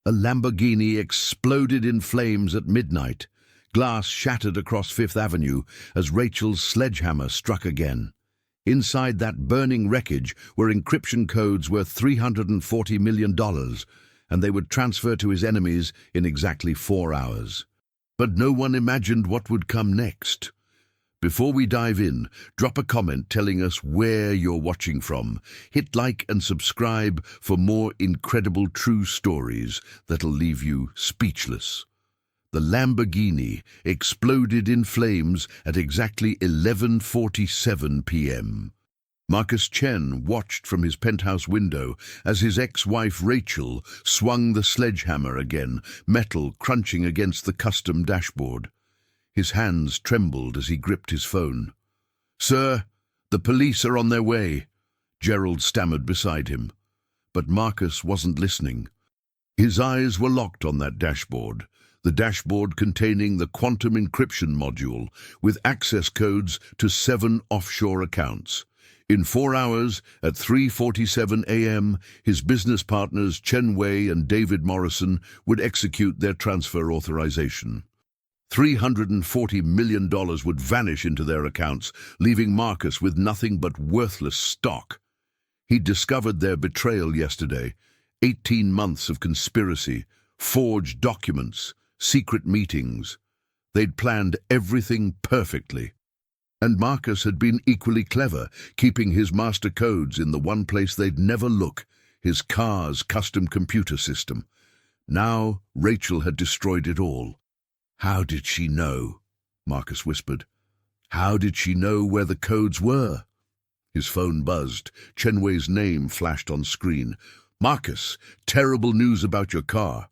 A Lamborghini exploded in flames at midnight. Glass shattered across Fifth Avenue as Rachel's sledgehammer struck again. Inside that burning wreckage were encryption codes worth $340 million, and they would transfer to his enemies in exactly 4 hours. But no one imagined what would come next. Before we dive in, drop a comment telling us where you're watching from. Hit like and subscribe for more incredible true stories that'll leave you speechless. The Lamborghini exploded in flames at exactly 11:47 p.m. Marcus Chen watched from his penthouse window as his ex-wife Rachel swung the sledgehammer again, metal crunching against the custom dashboard. His hands trembled as he gripped his phone. "Sir, the police are on their way," Gerald stammered beside him. But Marcus wasn't listening. His eyes were locked on that dashboard, the dashboard containing the quantum encryption module with access codes to 7 offshore accounts. In 4 hours, at 3:47 a.m., his business partners Chen Wei and David Morrison would execute their transfer authorization. $340 million would vanish into their accounts, leaving Marcus with nothing but worthless stock. He'd discovered their betrayal yesterday. 18 months of conspiracy, forged documents, secret meetings. They'd planned everything perfectly. And Marcus had been equally clever, keeping his master codes in the one place they'd never look, his car's custom computer system. Now Rachel had destroyed it all. "How did she know?" Marcus whispered. "How did she know where the codes were?" His phone buzzed. Chen Wei's name flashed on screen. "Marcus, terrible news about your car.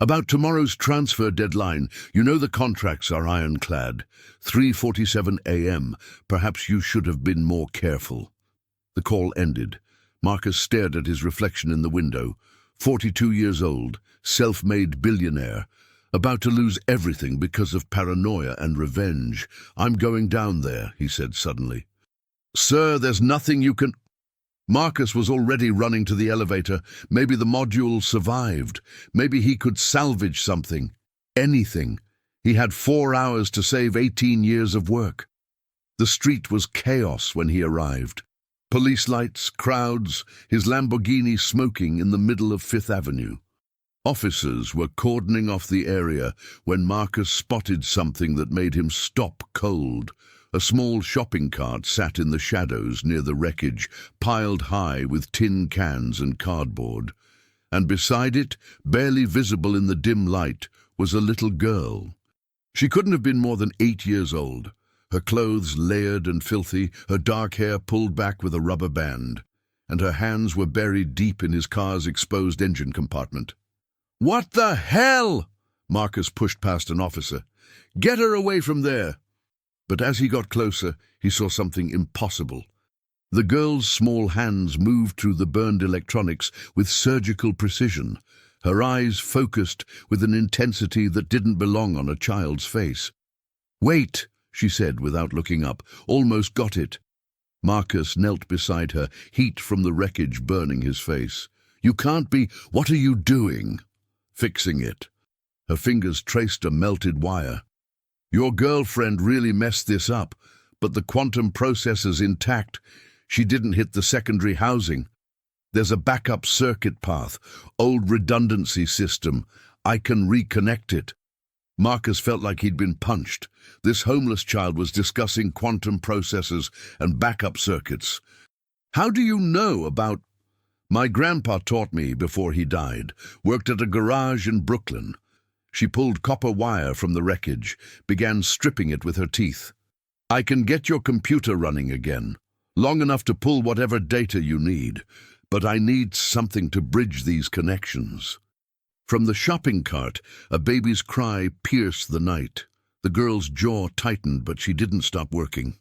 About tomorrow's transfer deadline. You know the contracts are ironclad. 3:47 a.m. Perhaps you should have been more careful." The call ended. Marcus stared at his reflection in the window. 42 years old, self-made billionaire. About to lose everything because of paranoia and revenge. "I'm going down there," he said suddenly. "Sir, there's nothing you can—" Marcus was already running to the elevator. Maybe the module survived. Maybe he could salvage something. Anything. He had 4 hours to save 18 years of work. The street was chaos when he arrived. Police lights, crowds, his Lamborghini smoking in the middle of Fifth Avenue. Officers were cordoning off the area when Marcus spotted something that made him stop cold. A small shopping cart sat in the shadows near the wreckage, piled high with tin cans and cardboard. And beside it, barely visible in the dim light, was a little girl. She couldn't have been more than 8 years old. Her clothes layered and filthy, her dark hair pulled back with a rubber band, and her hands were buried deep in his car's exposed engine compartment. "What the hell?" Marcus pushed past an officer. "Get her away from there." But as he got closer, he saw something impossible. The girl's small hands moved through the burned electronics with surgical precision, her eyes focused with an intensity that didn't belong on a child's face. "Wait," she said without looking up. "Almost got it." Marcus knelt beside her, heat from the wreckage burning his face. "You can't be— What are you doing?" "Fixing it." Her fingers traced a melted wire. "Your girlfriend really messed this up, but the quantum processor's intact. She didn't hit the secondary housing. There's a backup circuit path, old redundancy system. I can reconnect it." Marcus felt like he'd been punched. This homeless child was discussing quantum processors and backup circuits. "How do you know about—" "My grandpa taught me before he died. Worked at a garage in Brooklyn." She pulled copper wire from the wreckage, began stripping it with her teeth. "I can get your computer running again, long enough to pull whatever data you need, but I need something to bridge these connections." From the shopping cart, a baby's cry pierced the night. The girl's jaw tightened, but she didn't stop working.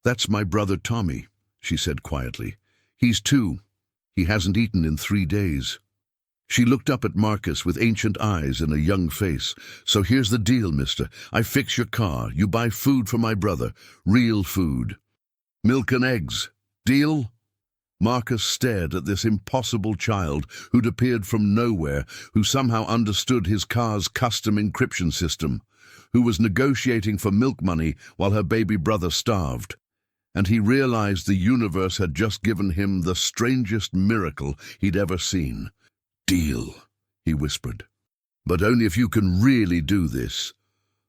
"That's my brother Tommy," she said quietly. "He's 2. He hasn't eaten in 3 days." She looked up at Marcus with ancient eyes and a young face. "So here's the deal, mister. I fix your car. You buy food for my brother. Real food. Milk and eggs. Deal?" Marcus stared at this impossible child who'd appeared from nowhere, who somehow understood his car's custom encryption system, who was negotiating for milk money while her baby brother starved. And he realized the universe had just given him the strangest miracle he'd ever seen. "Deal," he whispered. "But only if you can really do this."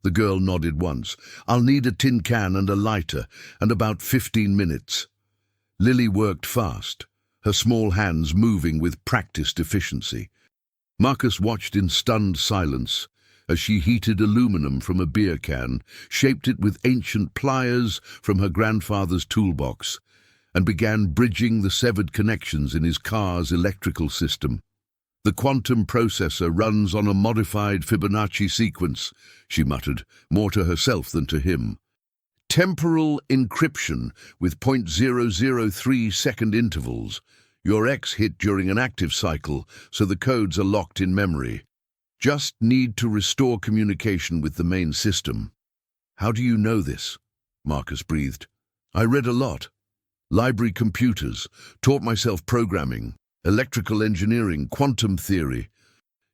The girl nodded once. "I'll need a tin can and a lighter, and about 15 minutes. Lily worked fast, her small hands moving with practiced efficiency. Marcus watched in stunned silence as she heated aluminum from a beer can, shaped it with ancient pliers from her grandfather's toolbox, and began bridging the severed connections in his car's electrical system. "The quantum processor runs on a modified Fibonacci sequence," she muttered, more to herself than to him. "Temporal encryption with 0.003-second intervals. Your X hit during an active cycle, so the codes are locked in memory. Just need to restore communication with the main system." "How do you know this?" Marcus breathed. "I read a lot. Library computers, taught myself programming, electrical engineering, quantum theory."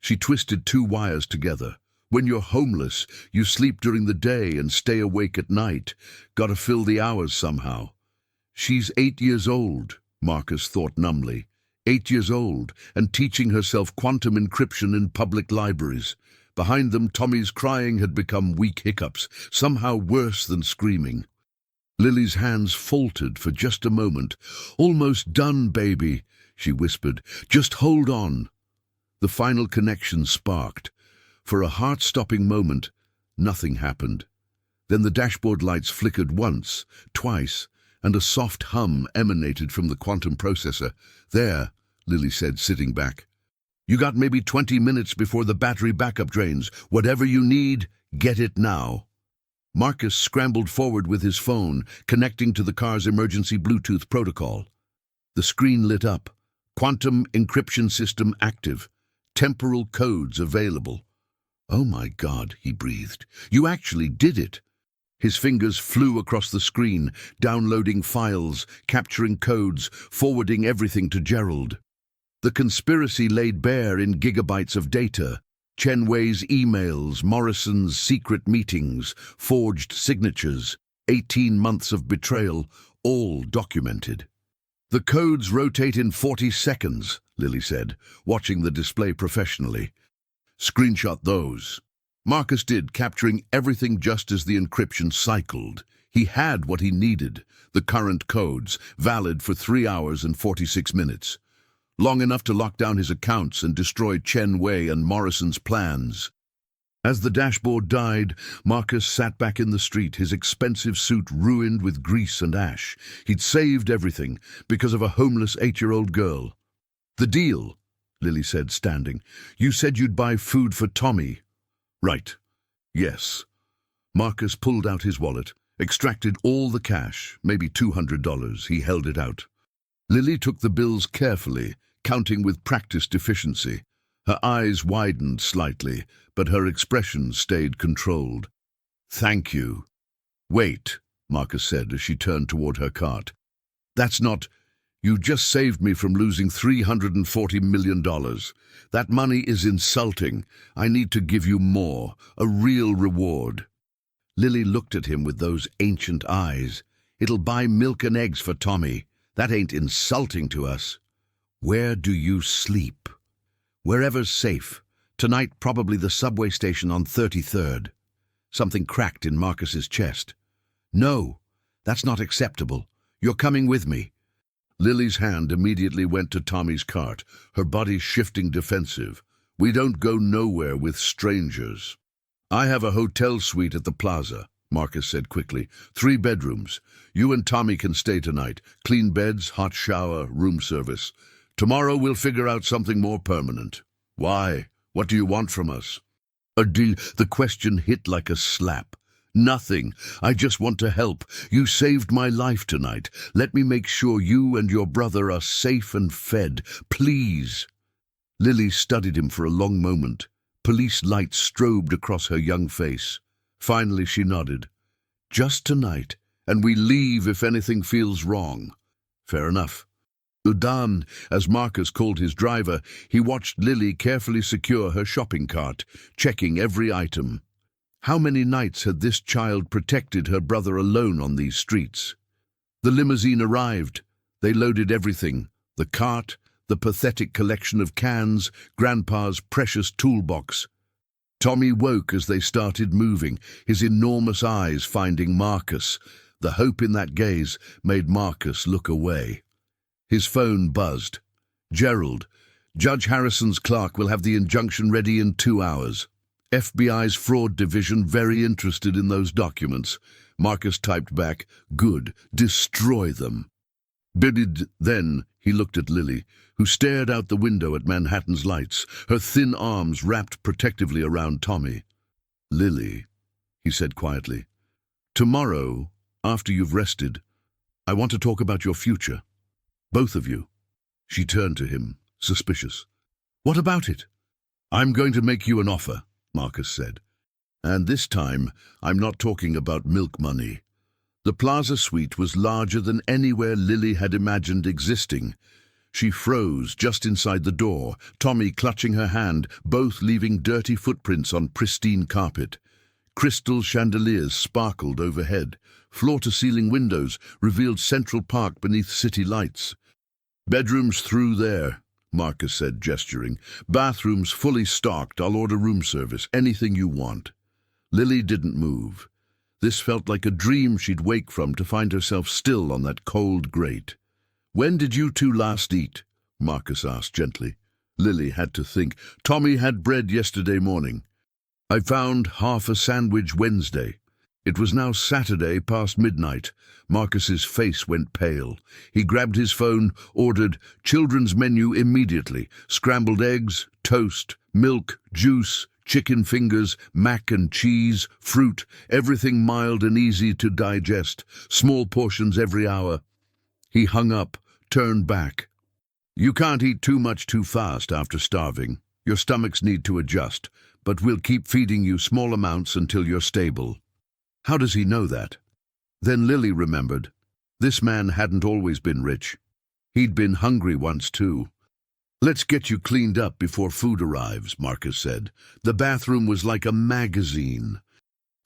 She twisted 2 wires together. "When you're homeless, you sleep during the day and stay awake at night. Gotta fill the hours somehow." "She's 8 years old," Marcus thought numbly. 8 years old, and teaching herself quantum encryption in public libraries. Behind them, Tommy's crying had become weak hiccups, somehow worse than screaming. Lily's hands faltered for just a moment. "Almost done, baby," she whispered. "Just hold on." The final connection sparked. For a heart-stopping moment, nothing happened. Then the dashboard lights flickered once, twice, and a soft hum emanated from the quantum processor. "There," Lily said, sitting back. "You got maybe 20 minutes before the battery backup drains. Whatever you need, get it now." Marcus scrambled forward with his phone, connecting to the car's emergency Bluetooth protocol. The screen lit up. "Quantum encryption system active. Temporal codes available." "Oh my God," he breathed. "You actually did it." His fingers flew across the screen, downloading files, capturing codes, forwarding everything to Gerald. The conspiracy laid bare in gigabytes of data. Chen Wei's emails, Morrison's secret meetings, forged signatures, 18 months of betrayal, all documented. "The codes rotate in 40 seconds, Lily said, watching the display professionally. "Screenshot those." Marcus did, capturing everything just as the encryption cycled. He had what he needed, the current codes, valid for 3 hours and 46 minutes. Long enough to lock down his accounts and destroy Chen Wei and Morrison's plans. As the dashboard died, Marcus sat back in the street, his expensive suit ruined with grease and ash. He'd saved everything because of a homeless 8-year-old girl. "The deal," Lily said, standing. "You said you'd buy food for Tommy." "Right. Yes." Marcus pulled out his wallet, extracted all the cash, maybe $200. He held it out. Lily took the bills carefully, counting with practiced efficiency. Her eyes widened slightly, but her expression stayed controlled. "Thank you." "Wait," Marcus said as she turned toward her cart. "That's not... You just saved me from losing $340 million. That money is insulting. I need to give you more, a real reward." Lily looked at him with those ancient eyes. "It'll buy milk and eggs for Tommy. That ain't insulting to us." "Where do you sleep?" "Wherever's safe. Tonight, probably the subway station on 33rd. Something cracked in Marcus's chest. "No, that's not acceptable. You're coming with me." Lily's hand immediately went to Tommy's cart, her body shifting defensive. "We don't go nowhere with strangers." "I have a hotel suite at the plaza," Marcus said quickly. 3 bedrooms. You and Tommy can stay tonight. Clean beds, hot shower, room service. Tomorrow we'll figure out something more permanent." "Why? What do you want from us?" A deal. The question hit like a slap. "Nothing. I just want to help. You saved my life tonight. Let me make sure you and your brother are safe and fed. Please." Lily studied him for a long moment. Police lights strobed across her young face. Finally she nodded. "Just tonight, and we leave if anything feels wrong." "Fair enough." Udan, as Marcus called his driver, he watched Lily carefully secure her shopping cart, checking every item. How many nights had this child protected her brother alone on these streets? The limousine arrived. They loaded everything: the cart, the pathetic collection of cans, Grandpa's precious toolbox. Tommy woke as they started moving, his enormous eyes finding Marcus. The hope in that gaze made Marcus look away. His phone buzzed. "Gerald, Judge Harrison's clerk will have the injunction ready in 2 hours. FBI's fraud division very interested in those documents." Marcus typed back, "Good, destroy them." Then he looked at Lily, who stared out the window at Manhattan's lights, her thin arms wrapped protectively around Tommy. "Lily," he said quietly, "tomorrow, after you've rested, I want to talk about your future. Both of you." She turned to him, suspicious. "What about it?" "I'm going to make you an offer," Marcus said. "And this time, I'm not talking about milk money." The Plaza Suite was larger than anywhere Lily had imagined existing. She froze just inside the door, Tommy clutching her hand, both leaving dirty footprints on pristine carpet. Crystal chandeliers sparkled overhead. Floor-to-ceiling windows revealed Central Park beneath city lights. "Bedrooms through there," Marcus said, gesturing. "Bathrooms fully stocked. I'll order room service, anything you want." Lily didn't move. This felt like a dream she'd wake from to find herself still on that cold grate. "When did you two last eat?" Marcus asked gently. Lily had to think. "Tommy had bread yesterday morning. I found half a sandwich Wednesday." It was now Saturday past midnight. Marcus's face went pale. He grabbed his phone, ordered children's menu immediately: scrambled eggs, toast, milk, juice, chicken fingers, mac and cheese, fruit, everything mild and easy to digest, small portions every hour. He hung up, turned back. "You can't eat too much too fast after starving. Your stomachs need to adjust, but we'll keep feeding you small amounts until you're stable." How does he know that? Then Lily remembered. This man hadn't always been rich. He'd been hungry once too. "Let's get you cleaned up before food arrives," Marcus said. The bathroom was like a magazine.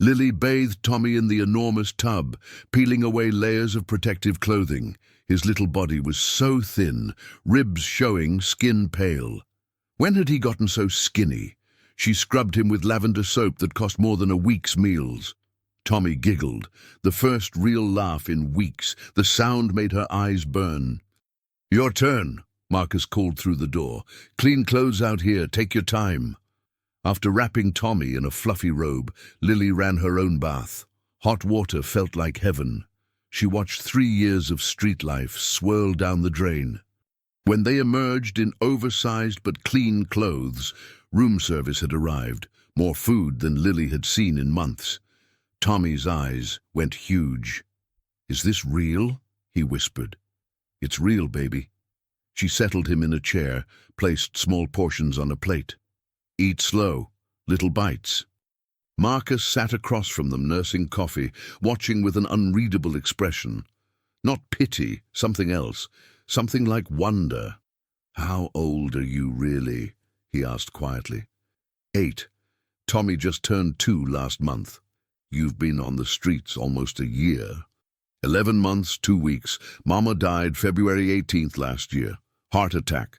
Lily bathed Tommy in the enormous tub, peeling away layers of protective clothing. His little body was so thin, ribs showing, skin pale. When had he gotten so skinny? She scrubbed him with lavender soap that cost more than a week's meals. Tommy giggled, the first real laugh in weeks. The sound made her eyes burn. "Your turn," Marcus called through the door. "Clean clothes out here, take your time." After wrapping Tommy in a fluffy robe, Lily ran her own bath. Hot water felt like heaven. She watched 3 years of street life swirl down the drain. When they emerged in oversized but clean clothes, room service had arrived, more food than Lily had seen in months. Tommy's eyes went huge. "Is this real?" he whispered. "It's real, baby." She settled him in a chair, placed small portions on a plate. "Eat slow, little bites." Marcus sat across from them, nursing coffee, watching with an unreadable expression. Not pity, something else, something like wonder. "How old are you really?" he asked quietly. 8. Tommy just turned 2 last month. "You've been on the streets almost a year." 11 months, 2 weeks. Mama died February 18th last year. Heart attack.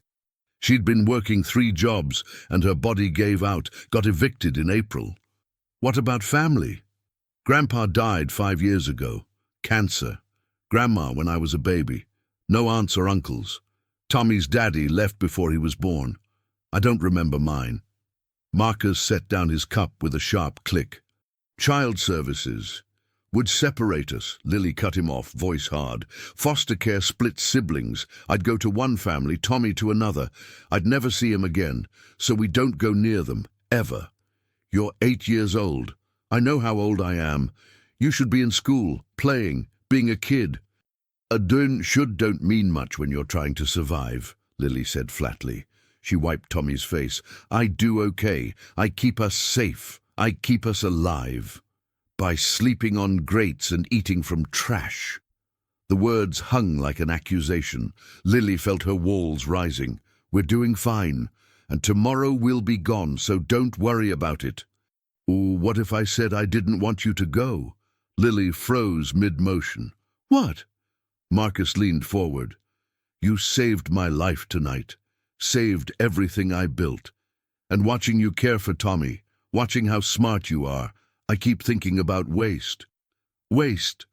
She'd been working 3 jobs, and her body gave out, got evicted in April. "What about family?" "Grandpa died 5 years ago. Cancer. Grandma when I was a baby. No aunts or uncles. Tommy's daddy left before he was born. I don't remember mine." Marcus set down his cup with a sharp click. "Child services would separate us," Lily cut him off, voice hard. "Foster care split siblings. I'd go to one family, Tommy to another. I'd never see him again, so we don't go near them, ever. You're 8 years old. I know how old I am. You should be in school, playing, being a kid." Don't mean much when you're trying to survive," Lily said flatly. She wiped Tommy's face. "I do okay. I keep us safe. I keep us alive. By sleeping on grates and eating from trash." The words hung like an accusation. Lily felt her walls rising. "We're doing fine, and tomorrow we'll be gone, so don't worry about it." "Oh, what if I said I didn't want you to go?" Lily froze mid-motion. "What?" Marcus leaned forward. "You saved my life tonight, saved everything I built. And watching you care for Tommy, watching how smart you are, I keep thinking about waste." "Waste?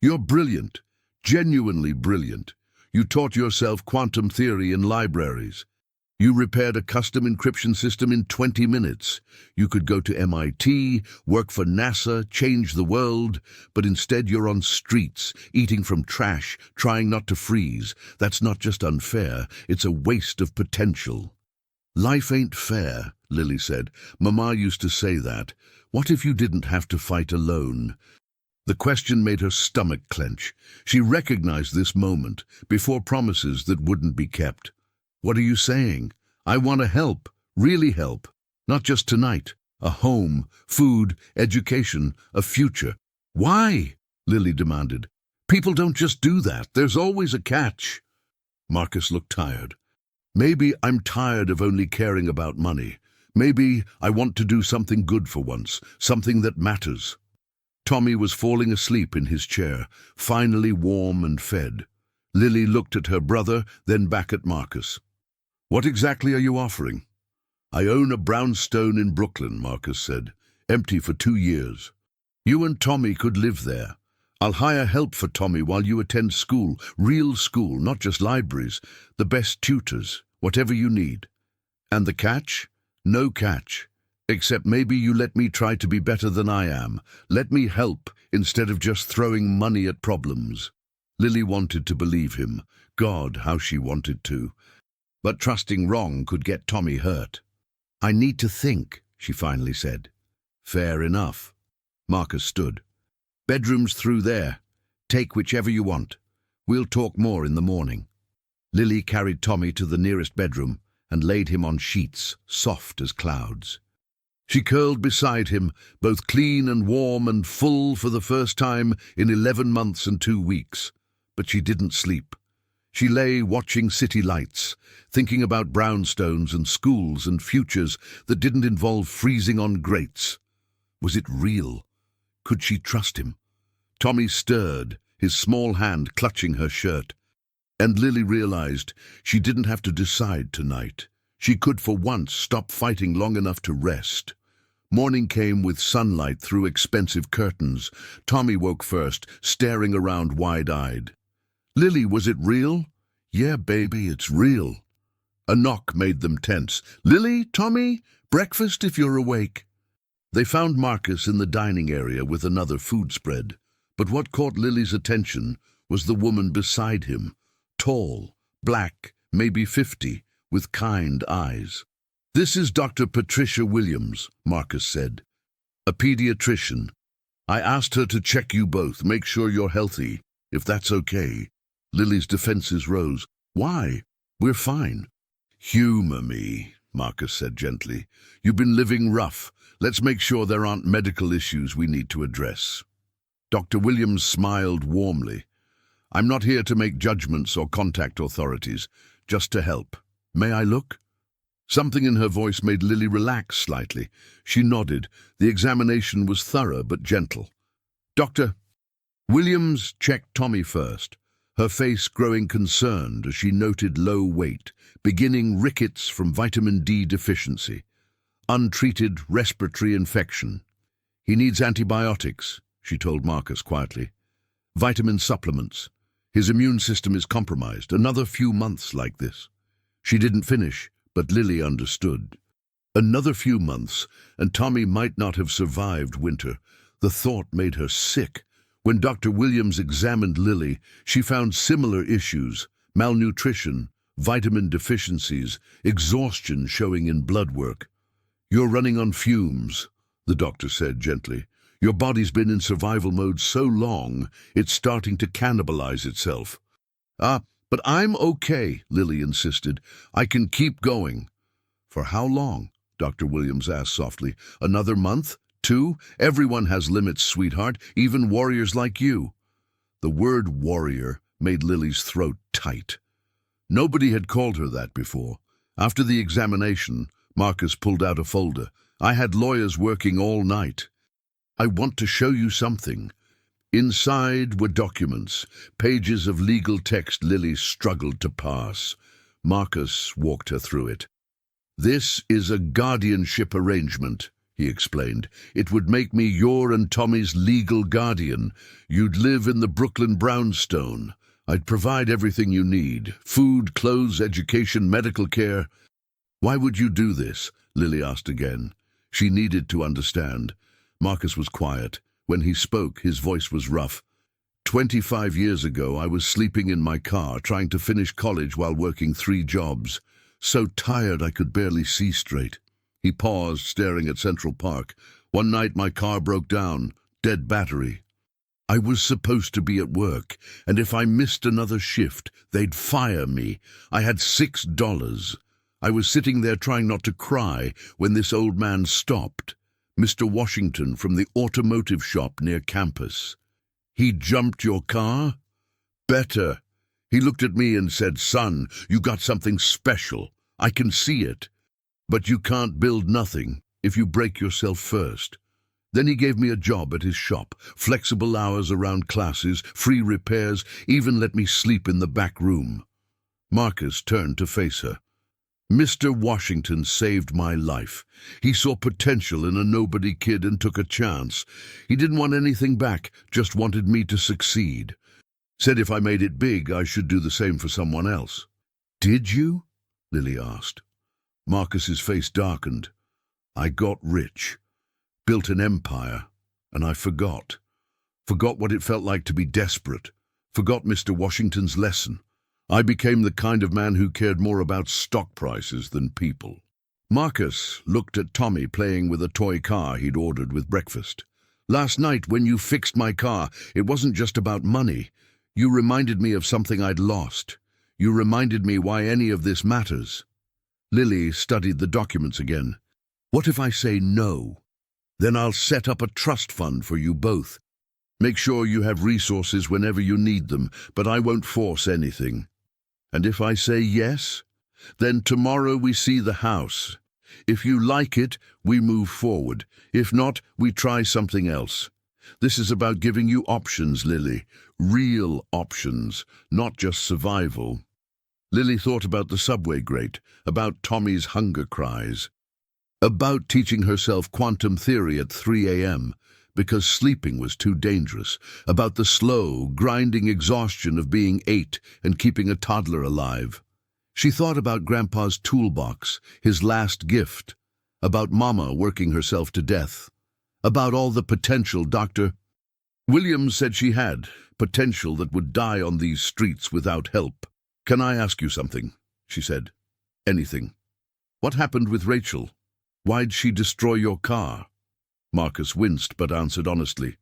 You're brilliant, genuinely brilliant. You taught yourself quantum theory in libraries. You repaired a custom encryption system in 20 minutes. You could go to MIT, work for NASA, change the world, but instead you're on streets, eating from trash, trying not to freeze. That's not just unfair, it's a waste of potential." "Life ain't fair," Lily said. "Mama used to say that. What if you didn't have to fight alone?" The question made her stomach clench. She recognized this moment, before promises that wouldn't be kept. "What are you saying? I want to help, really help. Not just tonight. A home, food, education, a future." "Why?" Lily demanded. "People don't just do that. There's always a catch." Marcus looked tired. "Maybe I'm tired of only caring about money. Maybe I want to do something good for once, something that matters." Tommy was falling asleep in his chair, finally warm and fed. Lily looked at her brother, then back at Marcus. "What exactly are you offering?" "I own a brownstone in Brooklyn," Marcus said, "empty for 2 years. You and Tommy could live there. I'll hire help for Tommy while you attend school, real school, not just libraries, the best tutors, whatever you need. And the catch? No catch. Except maybe you let me try to be better than I am. Let me help instead of just throwing money at problems." Lily wanted to believe him. God, how she wanted to. But trusting wrong could get Tommy hurt. "I need to think," she finally said. "Fair enough." Marcus stood. "Bedroom's through there. Take whichever you want. We'll talk more in the morning." Lily carried Tommy to the nearest bedroom and laid him on sheets, soft as clouds. She curled beside him, both clean and warm and full for the first time in 11 months and 2 weeks. But she didn't sleep. She lay watching city lights, thinking about brownstones and schools and futures that didn't involve freezing on grates. Was it real? Could she trust him? Tommy stirred, his small hand clutching her shirt. And Lily realized she didn't have to decide tonight. She could for once stop fighting long enough to rest. Morning came with sunlight through expensive curtains. Tommy woke first, staring around wide-eyed. "Lily, was it real?" "Yeah, baby, it's real." A knock made them tense. "Lily, Tommy, breakfast if you're awake." They found Marcus in the dining area with another food spread. But what caught Lily's attention was the woman beside him, tall, black, maybe 50, with kind eyes. "This is Dr. Patricia Williams," Marcus said. "A pediatrician. I asked her to check you both, make sure you're healthy, if that's okay." Lily's defenses rose. "Why? We're fine." "Humor me," Marcus said gently. "You've been living rough. Let's make sure there aren't medical issues we need to address." Dr. Williams smiled warmly. "I'm not here to make judgments or contact authorities, just to help. May I look?" Something in her voice made Lily relax slightly. She nodded. The examination was thorough but gentle. "Dr. Williams checked Tommy first, her face growing concerned as she noted low weight, beginning rickets from vitamin D deficiency, untreated respiratory infection. "He needs antibiotics," she told Marcus quietly. "Vitamin supplements. His immune system is compromised. Another few months like this." She didn't finish, but Lily understood. Another few months, and Tommy might not have survived winter. The thought made her sick. When Dr. Williams examined Lily, she found similar issues: malnutrition, vitamin deficiencies, exhaustion showing in blood work. "You're running on fumes," the doctor said gently. "Your body's been in survival mode so long, it's starting to cannibalize itself." But I'm okay," Lily insisted. "I can keep going." "For how long?" Dr. Williams asked softly. "Another month? 2? Everyone has limits, sweetheart, even warriors like you." The word warrior made Lily's throat tight. Nobody had called her that before. After the examination, Marcus pulled out a folder. I had lawyers working all night. I want to show you something. Inside were documents, pages of legal text Lily struggled to pass. Marcus walked her through it. This is a guardianship arrangement, he explained. It would make me your and Tommy's legal guardian. You'd live in the Brooklyn brownstone. I'd provide everything you need: food, clothes, education, medical care. Why would you do this? Lily asked again. She needed to understand. Marcus was quiet. When he spoke, his voice was rough. 25 years ago, I was sleeping in my car, trying to finish college while working 3 jobs. So tired I could barely see straight. He paused, staring at Central Park. One night my car broke down, dead battery. I was supposed to be at work, and if I missed another shift, they'd fire me. I had $6. I was sitting there trying not to cry when this old man stopped. Mr. Washington from the automotive shop near campus. He jumped your car? Better. He looked at me and said, "Son, you got something special. I can see it. But you can't build nothing if you break yourself first." Then he gave me a job at his shop, flexible hours around classes, free repairs, even let me sleep in the back room. Marcus turned to face her. Mr. Washington saved my life. He saw potential in a nobody kid and took a chance. He didn't want anything back, just wanted me to succeed. Said if I made it big, I should do the same for someone else. Did you? Lily asked. Marcus's face darkened. I got rich, built an empire, and I forgot. Forgot what it felt like to be desperate. Forgot Mr. Washington's lesson. I became the kind of man who cared more about stock prices than people. Marcus looked at Tommy playing with a toy car he'd ordered with breakfast. Last night, when you fixed my car, it wasn't just about money. You reminded me of something I'd lost. You reminded me why any of this matters. Lily studied the documents again. What if I say no? Then I'll set up a trust fund for you both. Make sure you have resources whenever you need them, but I won't force anything. And if I say yes, then tomorrow we see the house. If you like it, we move forward. If not, we try something else. This is about giving you options, Lily. Real options, not just survival. Lily thought about the subway grate, about Tommy's hunger cries, about teaching herself quantum theory at 3 a.m., because sleeping was too dangerous, about the slow, grinding exhaustion of being 8 and keeping a toddler alive. She thought about Grandpa's toolbox, his last gift, about Mama working herself to death, about all the potential Dr. Williams said she had, potential that would die on these streets without help. Can I ask you something? She said. Anything. What happened with Rachel? Why'd she destroy your car? Marcus winced but answered honestly.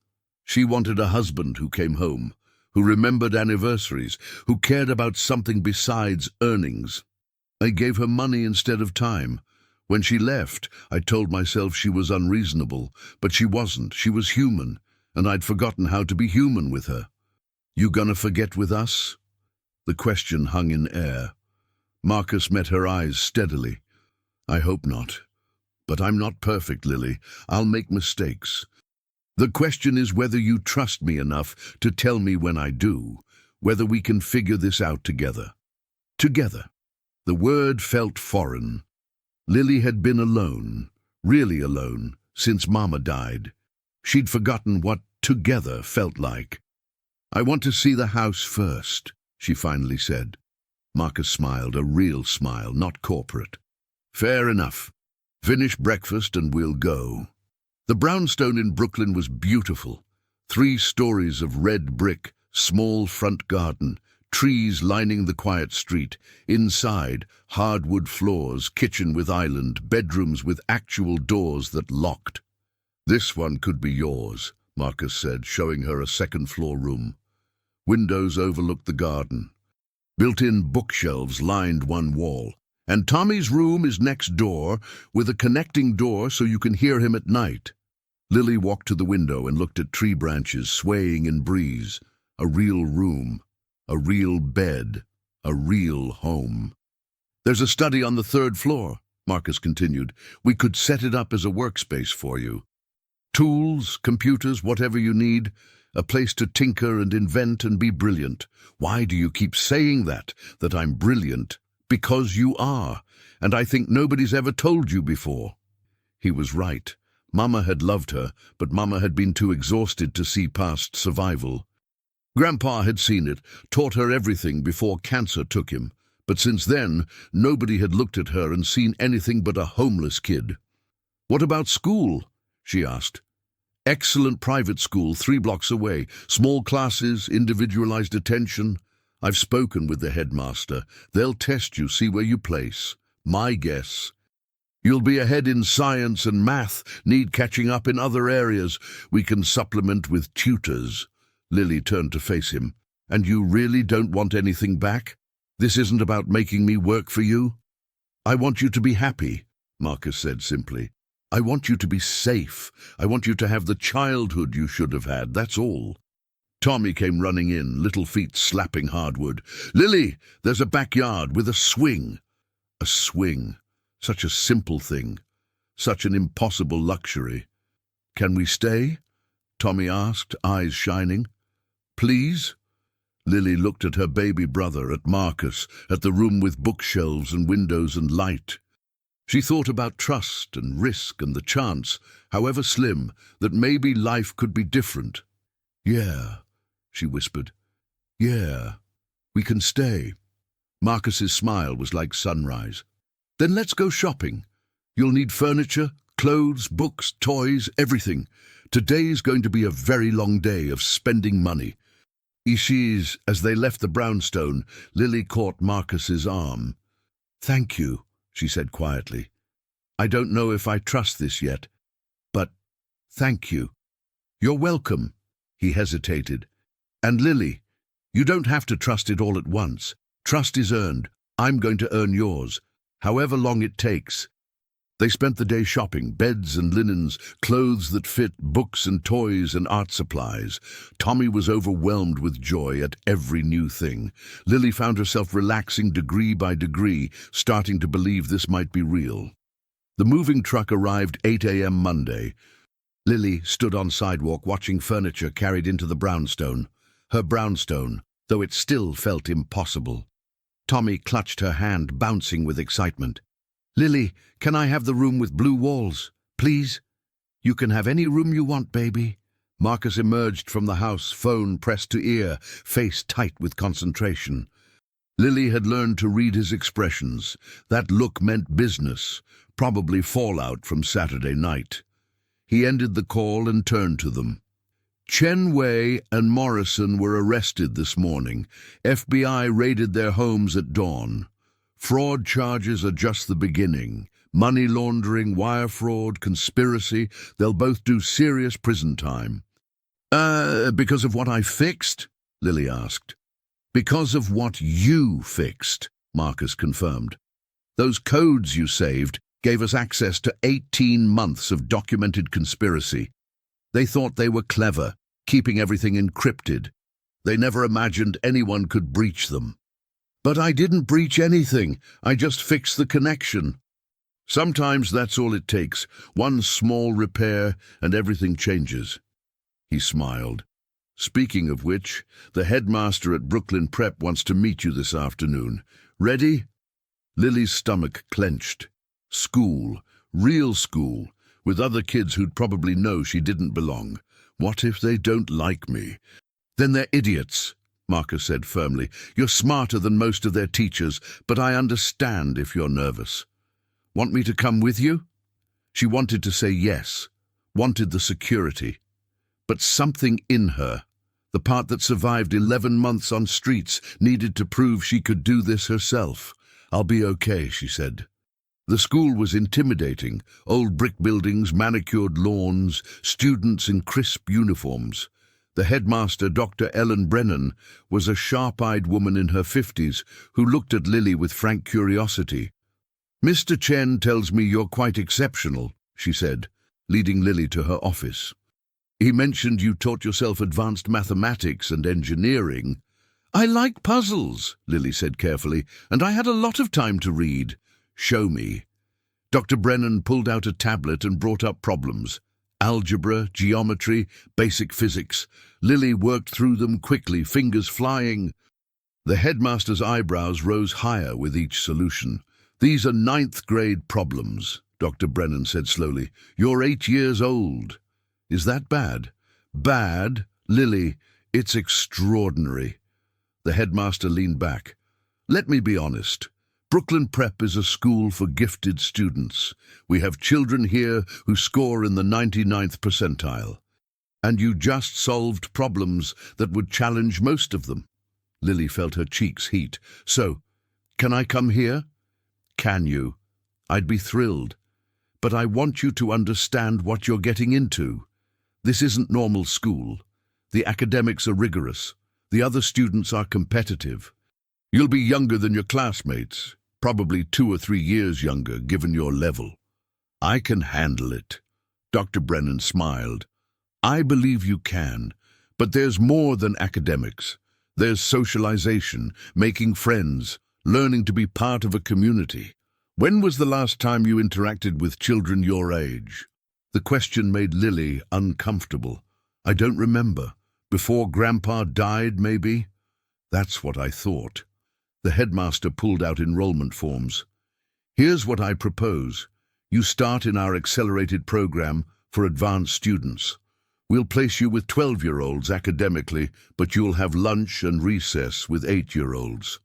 She wanted a husband who came home, who remembered anniversaries, who cared about something besides earnings. I gave her money instead of time. When she left, I told myself she was unreasonable, but she wasn't. She was human, and I'd forgotten how to be human with her. You gonna forget with us? The question hung in air. Marcus met her eyes steadily. I hope not. But I'm not perfect, Lily. I'll make mistakes. The question is whether you trust me enough to tell me when I do, whether we can figure this out together. Together. The word felt foreign. Lily had been alone, really alone, since Mama died. She'd forgotten what together felt like. I want to see the house first, she finally said. Marcus smiled, a real smile, not corporate. Fair enough. Finish breakfast and we'll go. The brownstone in Brooklyn was beautiful. 3 stories of red brick, small front garden, trees lining the quiet street. Inside, hardwood floors, kitchen with island, bedrooms with actual doors that locked. This one could be yours, Marcus said, showing her a second-floor room. Windows overlooked the garden. Built-in bookshelves lined one wall. And Tommy's room is next door, with a connecting door so you can hear him at night. Lily walked to the window and looked at tree branches swaying in breeze. a real room, a real bed, a real home. "There's a study on the third floor," Marcus continued. "We could set it up as a workspace for you. Tools, computers, whatever you need. A place to tinker and invent and be brilliant." "Why do you keep saying that I'm brilliant?" "Because you are, and I think nobody's ever told you before." He was right. Mama had loved her, but Mama had been too exhausted to see past survival. Grandpa had seen it, taught her everything before cancer took him. But since then, nobody had looked at her and seen anything but a homeless kid. "What about school?" she asked. "Excellent private school 3 blocks away. Small classes, individualized attention. I've spoken with the headmaster. They'll test you, see where you place. My guess: you'll be ahead in science and math, need catching up in other areas. We can supplement with tutors." Lily turned to face him. "And you really don't want anything back? This isn't about making me work for you?" "I want you to be happy," Marcus said simply. "I want you to be safe. I want you to have the childhood you should have had, that's all." Tommy came running in, little feet slapping hardwood. "Lily, there's a backyard with a swing." A swing. Such a simple thing. Such an impossible luxury. "Can we stay?" Tommy asked, eyes shining. "Please?" Lily looked at her baby brother, at Marcus, at the room with bookshelves and windows and light. She thought about trust and risk and the chance, however slim, that maybe life could be different. "Yeah," she whispered. "Yeah, we can stay." Marcus's smile was like sunrise. "Then let's go shopping. You'll need furniture, clothes, books, toys, everything. Today's going to be a very long day of spending money." As they left the brownstone, Lily caught Marcus's arm. "Thank you," she said quietly. "I don't know if I trust this yet, but thank you." "You're welcome." He hesitated. "And Lily, you don't have to trust it all at once. Trust is earned. I'm going to earn yours, however long it takes." They spent the day shopping, beds and linens, clothes that fit, books and toys and art supplies. Tommy was overwhelmed with joy at every new thing. Lily found herself relaxing degree by degree, starting to believe this might be real. The moving truck arrived 8 a.m. Monday. Lily stood on sidewalk watching furniture carried into the brownstone. Her brownstone, though it still felt impossible. Tommy clutched her hand, bouncing with excitement. "Lily, can I have the room with blue walls, please?" "You can have any room you want, baby." Marcus emerged from the house, phone pressed to ear, face tight with concentration. Lily had learned to read his expressions. That look meant business, probably fallout from Saturday night. He ended the call and turned to them. "Chen Wei and Morrison were arrested this morning. FBI raided their homes at dawn. Fraud charges are just the beginning. Money laundering, wire fraud, conspiracy, they'll both do serious prison time." Because of what I fixed?" Lily asked. "Because of what you fixed," Marcus confirmed. "Those codes you saved gave us access to 18 months of documented conspiracy. They thought they were clever, keeping everything encrypted. They never imagined anyone could breach them." "But I didn't breach anything. I just fixed the connection." "Sometimes that's all it takes. One small repair and everything changes." He smiled. "Speaking of which, the headmaster at Brooklyn Prep wants to meet you this afternoon. Ready?" Lily's stomach clenched. School, real school, with other kids who'd probably know she didn't belong. What if they don't like me? "Then they're idiots," Marcus said firmly. "You're smarter than most of their teachers, but I understand if you're nervous." "Want me to come with you?" She wanted to say yes, wanted the security. But something in her, the part that survived 11 months on streets, needed to prove she could do this herself. "I'll be okay," she said. The school was intimidating. Old brick buildings, manicured lawns, students in crisp uniforms. The headmaster, Dr. Ellen Brennan, was a sharp-eyed woman in her 50s who looked at Lily with frank curiosity. "Mr. Chen tells me you're quite exceptional," she said, leading Lily to her office. He mentioned you taught yourself advanced mathematics and engineering. I like puzzles, Lily said carefully, and I had a lot of time to read. Show me. Dr. Brennan pulled out a tablet and brought up problems. Algebra, geometry, basic physics. Lily worked through them quickly, fingers flying. The headmaster's eyebrows rose higher with each solution. These are ninth-grade problems, Dr. Brennan said slowly. You're 8 years old. Is that bad? Bad? Lily, it's extraordinary. The headmaster leaned back. Let me be honest. Brooklyn Prep is a school for gifted students. We have children here who score in the 99th percentile. And you just solved problems that would challenge most of them. Lily felt her cheeks heat. So, can I come here? Can you? I'd be thrilled. But I want you to understand what you're getting into. This isn't normal school. The academics are rigorous. The other students are competitive. You'll be younger than your classmates, probably 2 or 3 years younger, given your level. I can handle it. Dr. Brennan smiled. I believe you can, but there's more than academics. There's socialization, making friends, learning to be part of a community. When was the last time you interacted with children your age? The question made Lily uncomfortable. I don't remember. Before Grandpa died, maybe? That's what I thought. The headmaster pulled out enrollment forms. Here's what I propose. You start in our accelerated program for advanced students. We'll place you with 12-year-olds academically, but you'll have lunch and recess with 8-year-olds.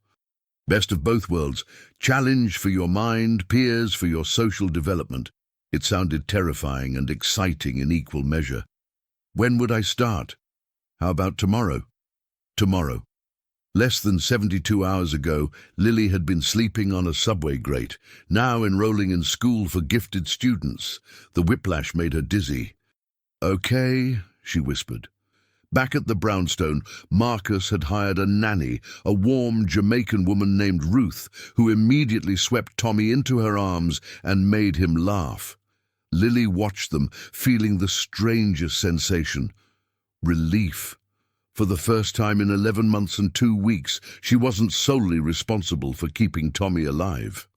Best of both worlds. Challenge for your mind, peers for your social development. It sounded terrifying and exciting in equal measure. When would I start? How about tomorrow? Tomorrow. Less than 72 hours ago, Lily had been sleeping on a subway grate, now enrolling in school for gifted students. The whiplash made her dizzy. Okay, she whispered. Back at the brownstone, Marcus had hired a nanny, a warm Jamaican woman named Ruth, who immediately swept Tommy into her arms and made him laugh. Lily watched them, feeling the strangest sensation. Relief. For the first time in 11 months and 2 weeks, she wasn't solely responsible for keeping Tommy alive.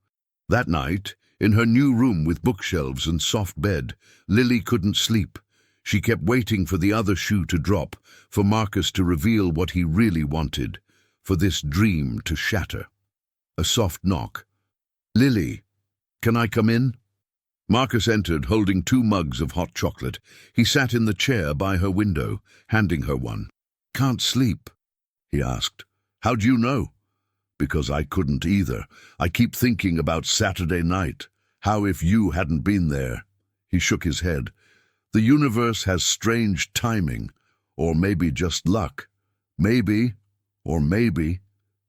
That night, in her new room with bookshelves and soft bed, Lily couldn't sleep. She kept waiting for the other shoe to drop, for Marcus to reveal what he really wanted, for this dream to shatter. A soft knock. Lily, can I come in? Marcus entered, holding 2 mugs of hot chocolate. He sat in the chair by her window, handing her one. Can't sleep? He asked. How do you know? Because I couldn't either. I keep thinking about Saturday night. How if you hadn't been there? He shook his head. The universe has strange timing, or maybe just luck. Maybe, or maybe.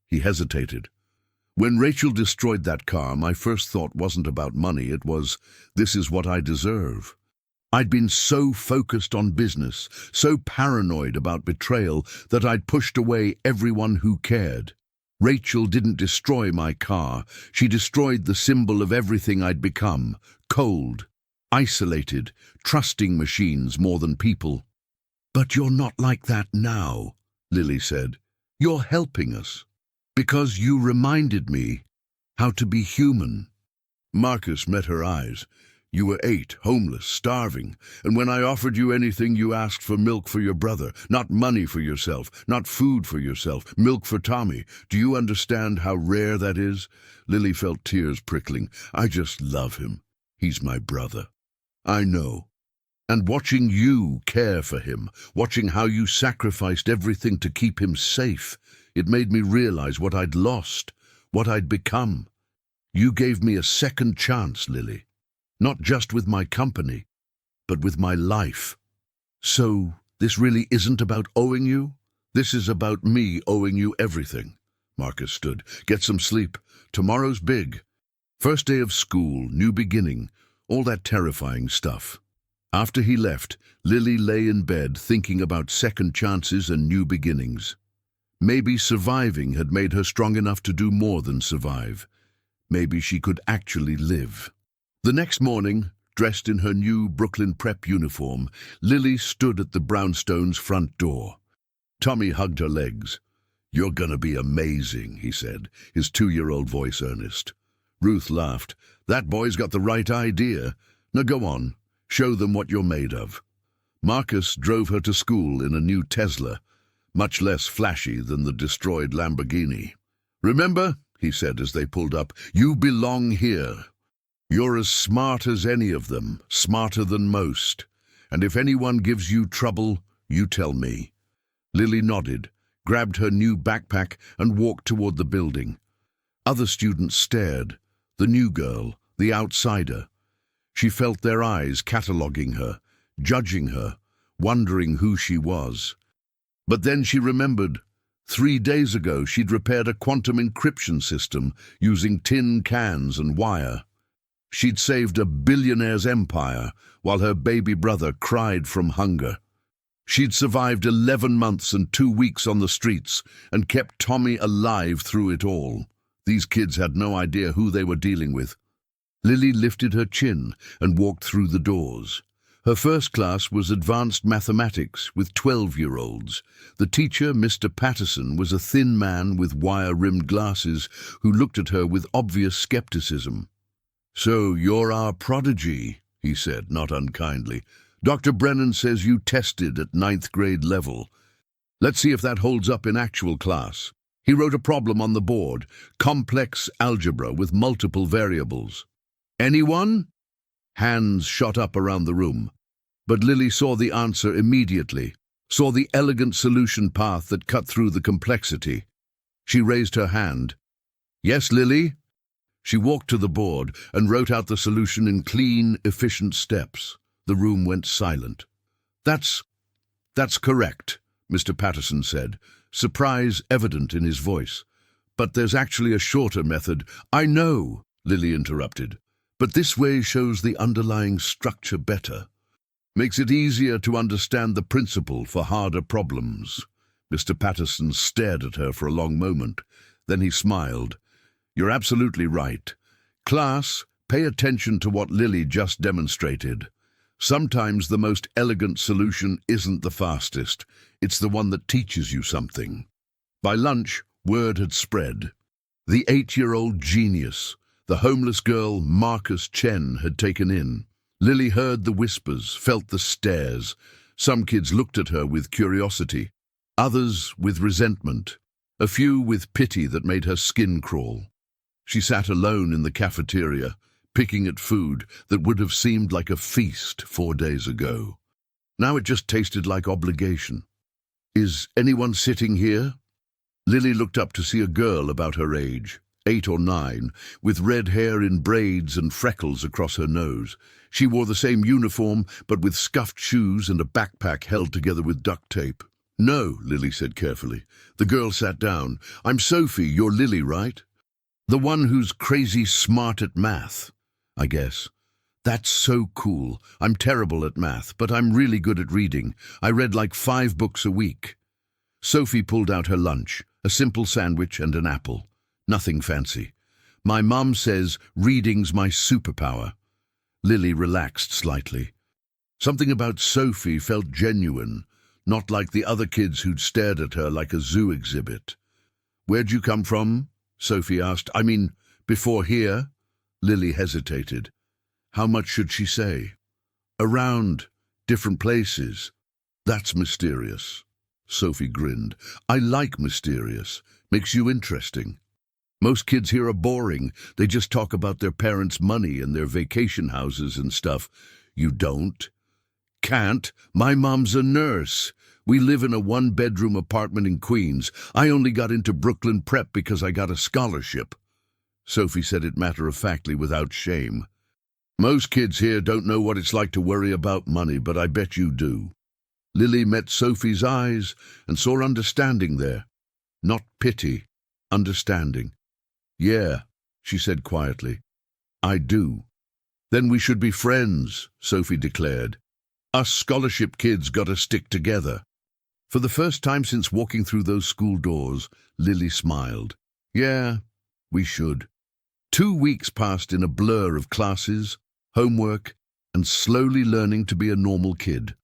He hesitated. When Rachel destroyed that car, my first thought wasn't about money. It was, this is what I deserve. I'd been so focused on business, so paranoid about betrayal, that I'd pushed away everyone who cared. Rachel didn't destroy my car. She destroyed the symbol of everything I'd become. Cold, isolated, trusting machines more than people. But you're not like that now, Lily said. You're helping us. Because you reminded me how to be human. Marcus met her eyes. You were 8, homeless, starving, and when I offered you anything, you asked for milk for your brother, not money for yourself, not food for yourself, milk for Tommy. Do you understand how rare that is? Lily felt tears prickling. I just love him. He's my brother. I know. And watching you care for him, watching how you sacrificed everything to keep him safe, it made me realize what I'd lost, what I'd become. You gave me a second chance, Lily. Not just with my company, but with my life. So, this really isn't about owing you? This is about me owing you everything. Marcus stood. Get some sleep. Tomorrow's big. First day of school, new beginning, all that terrifying stuff. After he left, Lily lay in bed thinking about second chances and new beginnings. Maybe surviving had made her strong enough to do more than survive. Maybe she could actually live. The next morning, Dressed in her new Brooklyn prep uniform, Lily stood at the brownstones' front door. Tommy hugged her legs. "You're gonna be amazing," he said, his 2-year-old voice earnest. Ruth laughed. "That boy's got the right idea. Now go on, show them what you're made of." Marcus drove her to school in a new Tesla, much less flashy than the destroyed Lamborghini. "Remember," he said as they pulled up, "you belong here. You're as smart as any of them, smarter than most. And if anyone gives you trouble, you tell me." Lily nodded, grabbed her new backpack and walked toward the building. Other students stared. The new girl, the outsider. She felt their eyes cataloguing her, judging her, wondering who she was. But then she remembered. 3 days ago she'd repaired a quantum encryption system using tin cans and wire. She'd saved a billionaire's empire while her baby brother cried from hunger. She'd survived 11 months and 2 weeks on the streets and kept Tommy alive through it all. These kids had no idea who they were dealing with. Lily lifted her chin and walked through the doors. Her first class was advanced mathematics with 12-year-olds. The teacher, Mr. Patterson, was a thin man with wire-rimmed glasses who looked at her with obvious skepticism. "So you're our prodigy," he said, not unkindly. "Dr. Brennan says you tested at 9th grade level. Let's see if that holds up in actual class." He wrote a problem on the board, complex algebra with multiple variables. "Anyone?" Hands shot up around the room. But Lily saw the answer immediately, saw the elegant solution path that cut through the complexity. She raised her hand. "Yes, Lily?" She walked to the board and wrote out the solution in clean, efficient steps. The room went silent. That's correct," Mr. Patterson said, surprise evident in his voice. "But there's actually a shorter method." "I know," Lily interrupted, "but this way shows the underlying structure better. Makes it easier to understand the principle for harder problems." Mr. Patterson stared at her for a long moment. Then he smiled. "You're absolutely right. Class, pay attention to what Lily just demonstrated. Sometimes the most elegant solution isn't the fastest. It's the one that teaches you something." By lunch, word had spread. The 8-year-old genius, the homeless girl Marcus Chen, had taken in. Lily heard the whispers, felt the stares. Some kids looked at her with curiosity, others with resentment, a few with pity that made her skin crawl. She sat alone in the cafeteria, picking at food that would have seemed like a feast 4 days ago. Now it just tasted like obligation. "Is anyone sitting here?" Lily looked up to see a girl about her age, 8 or 9, with red hair in braids and freckles across her nose. She wore the same uniform, but with scuffed shoes and a backpack held together with duct tape. "No," Lily said carefully. The girl sat down. "I'm Sophie, you're Lily, right? The one who's crazy smart at math, I guess." "That's so cool. I'm terrible at math, but I'm really good at reading. I read like 5 books a week." Sophie pulled out her lunch, a simple sandwich and an apple. Nothing fancy. "My mom says reading's my superpower." Lily relaxed slightly. Something about Sophie felt genuine, not like the other kids who'd stared at her like a zoo exhibit. "Where'd you come from?" Sophie asked. "I mean, before here?" Lily hesitated. How much should she say? "Around, different places." "That's mysterious." Sophie grinned. "I like mysterious. Makes you interesting. Most kids here are boring. They just talk about their parents' money and their vacation houses and stuff." "You don't?" "Can't. My mom's a nurse. We live in a 1-bedroom apartment in Queens. I only got into Brooklyn Prep because I got a scholarship." Sophie said it matter-of-factly without shame. "Most kids here don't know what it's like to worry about money, but I bet you do." Lily met Sophie's eyes and saw understanding there. Not pity, understanding. "Yeah," she said quietly. "I do." "Then we should be friends," Sophie declared. "Us scholarship kids gotta stick together." For the first time since walking through those school doors, Lily smiled. "Yeah, we should." 2 weeks passed in a blur of classes, homework, and slowly learning to be a normal kid.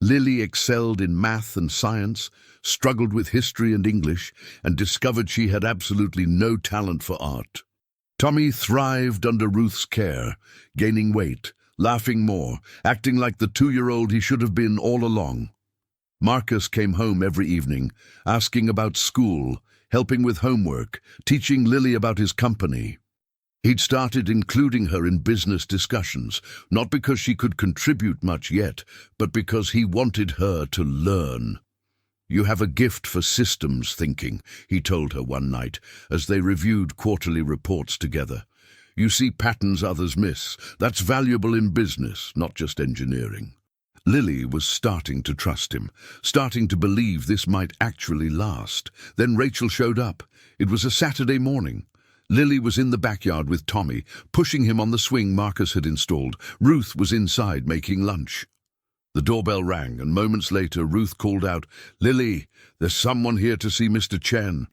Lily excelled in math and science, struggled with history and English, and discovered she had absolutely no talent for art. Tommy thrived under Ruth's care, gaining weight, laughing more, acting like the 2-year-old he should have been all along. Marcus came home every evening, asking about school, helping with homework, teaching Lily about his company. He'd started including her in business discussions, not because she could contribute much yet, but because he wanted her to learn. "You have a gift for systems thinking," he told her one night, as they reviewed quarterly reports together. "You see patterns others miss. That's valuable in business, not just engineering." Lily was starting to trust him, starting to believe this might actually last. Then Rachel showed up. It was a Saturday morning. Lily was in the backyard with Tommy, pushing him on the swing Marcus had installed. Ruth was inside making lunch. The doorbell rang, and moments later Ruth called out, "Lily, there's someone here to see Mr. Chen."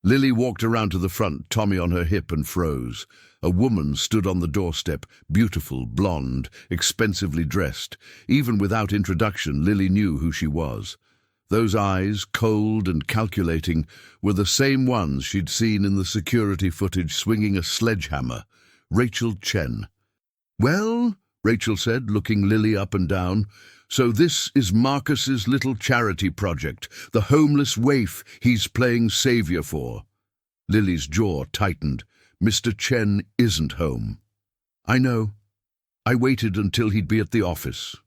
Lily walked around to the front, Tommy on her hip, and froze. A woman stood on the doorstep, beautiful, blonde, expensively dressed. Even without introduction, Lily knew who she was. Those eyes, cold and calculating, were the same ones she'd seen in the security footage swinging a sledgehammer. Rachel Chen. "Well," Rachel said, looking Lily up and down, "so this is Marcus's little charity project, the homeless waif he's playing savior for." Lily's jaw tightened. "Mr. Chen isn't home." "I know. I waited until he'd be at the office."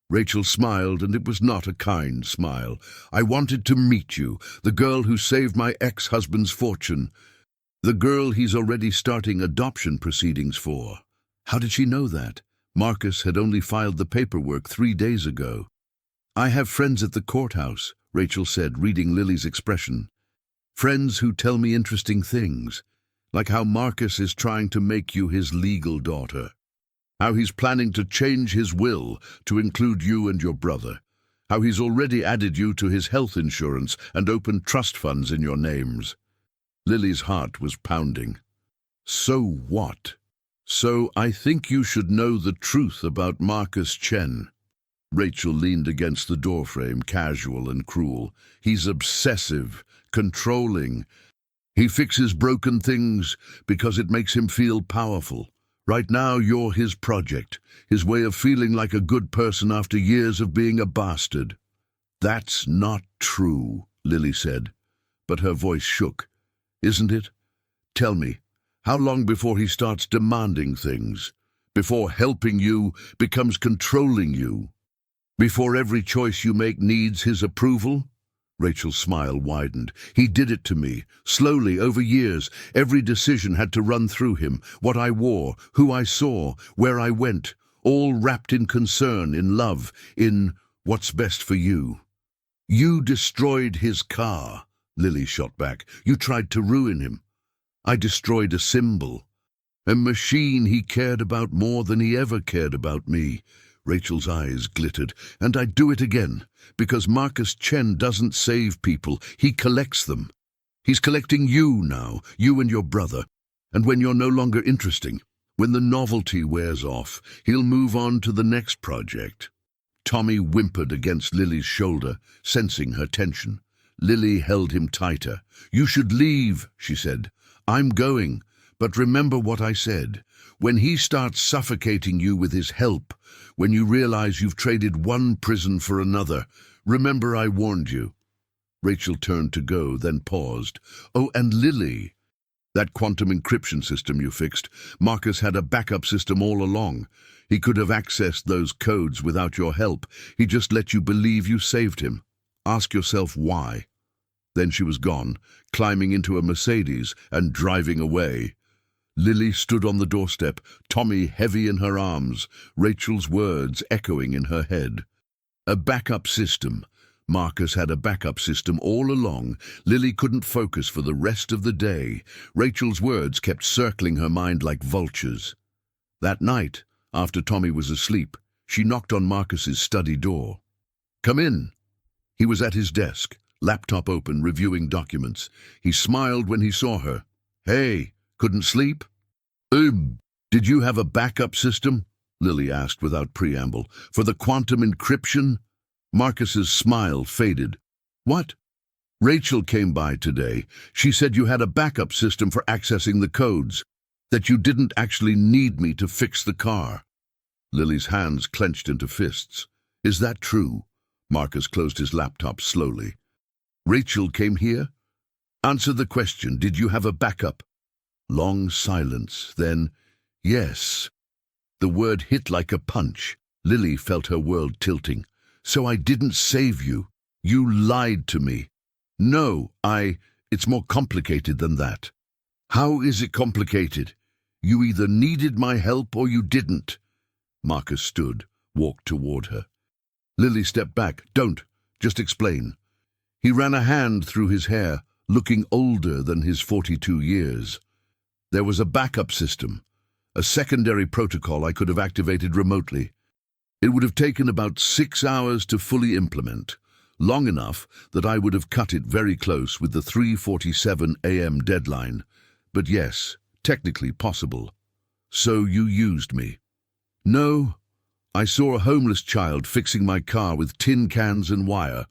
Rachel smiled, and it was not a kind smile. "I wanted to meet you, the girl who saved my ex-husband's fortune, the girl he's already starting adoption proceedings for." How did she know that? Marcus had only filed the paperwork 3 days ago. "I have friends at the courthouse," Rachel said, reading Lily's expression. "Friends who tell me interesting things, like how Marcus is trying to make you his legal daughter. How he's planning to change his will to include you and your brother. How he's already added you to his health insurance and opened trust funds in your names." Lily's heart was pounding. "So what?" "So I think you should know the truth about Marcus Chen." Rachel leaned against the doorframe, casual and cruel. "He's obsessive, controlling. He fixes broken things because it makes him feel powerful. Right now, you're his project, his way of feeling like a good person after years of being a bastard." "That's not true," Lily said, but her voice shook. "Isn't it? Tell me, how long before he starts demanding things? Before helping you becomes controlling you? Before every choice you make needs his approval?" Rachel's smile widened. "He did it to me, slowly, over years. Every decision had to run through him. What I wore, who I saw, where I went, all wrapped in concern, in love, in what's best for you." "You destroyed his car," Lily shot back. "You tried to ruin him. I destroyed a symbol, a machine he cared about more than he ever cared about me." Rachel's eyes glittered. "And I'd do it again, because Marcus Chen doesn't save people, he collects them. He's collecting you now, you and your brother. And when you're no longer interesting, when the novelty wears off, he'll move on to the next project." Tommy whimpered against Lily's shoulder, sensing her tension. Lily held him tighter. "You should leave," she said. "I'm going, but remember what I said. When he starts suffocating you with his help, when you realize you've traded one prison for another, remember I warned you." Rachel turned to go, then paused. "Oh, and Lily, that quantum encryption system you fixed, Marcus had a backup system all along. He could have accessed those codes without your help. He just let you believe you saved him. Ask yourself why." Then she was gone, climbing into a Mercedes and driving away. Lily stood on the doorstep, Tommy heavy in her arms, Rachel's words echoing in her head. A backup system. Marcus had a backup system all along. Lily couldn't focus for the rest of the day. Rachel's words kept circling her mind like vultures. That night, after Tommy was asleep, she knocked on Marcus's study door. "Come in." He was at his desk, laptop open, reviewing documents. He smiled when he saw her. "Hey, couldn't sleep?" Did you have a backup system?" Lily asked without preamble. For the quantum encryption? Marcus's smile faded. What? Rachel came by today. She said you had a backup system for accessing the codes, that you didn't actually need me to fix the car. Lily's hands clenched into fists. Is that true? Marcus closed his laptop slowly. Rachel came here? Answer the question. Did you have a backup? Long silence. Then, yes. The word hit like a punch. Lily felt her world tilting. So I didn't save you. You lied to me. No, it's more complicated than that. How is it complicated? You either needed my help or you didn't. Marcus stood, walked toward her. Lily stepped back. Don't. Just explain. He ran a hand through his hair, looking older than his 42 years. There was a backup system, a secondary protocol I could have activated remotely. It would have taken about 6 hours to fully implement, long enough that I would have cut it very close with the 3:47 a.m. deadline. But yes, technically possible. So you used me. No, I saw a homeless child fixing my car with tin cans and wire,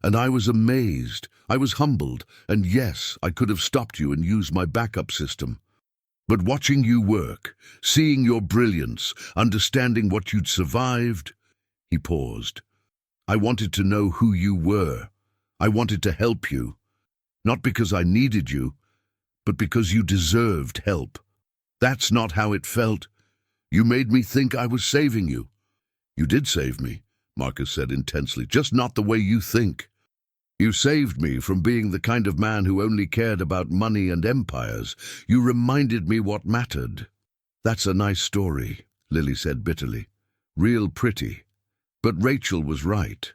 and I was amazed. I was humbled, and yes, I could have stopped you and used my backup system. But watching you work, seeing your brilliance, understanding what you'd survived, he paused. I wanted to know who you were. I wanted to help you. Not because I needed you, but because you deserved help. That's not how it felt. You made me think I was saving you. You did save me, Marcus said intensely, just not the way you think. You saved me from being the kind of man who only cared about money and empires. You reminded me what mattered. That's a nice story, Lily said bitterly. Real pretty. But Rachel was right.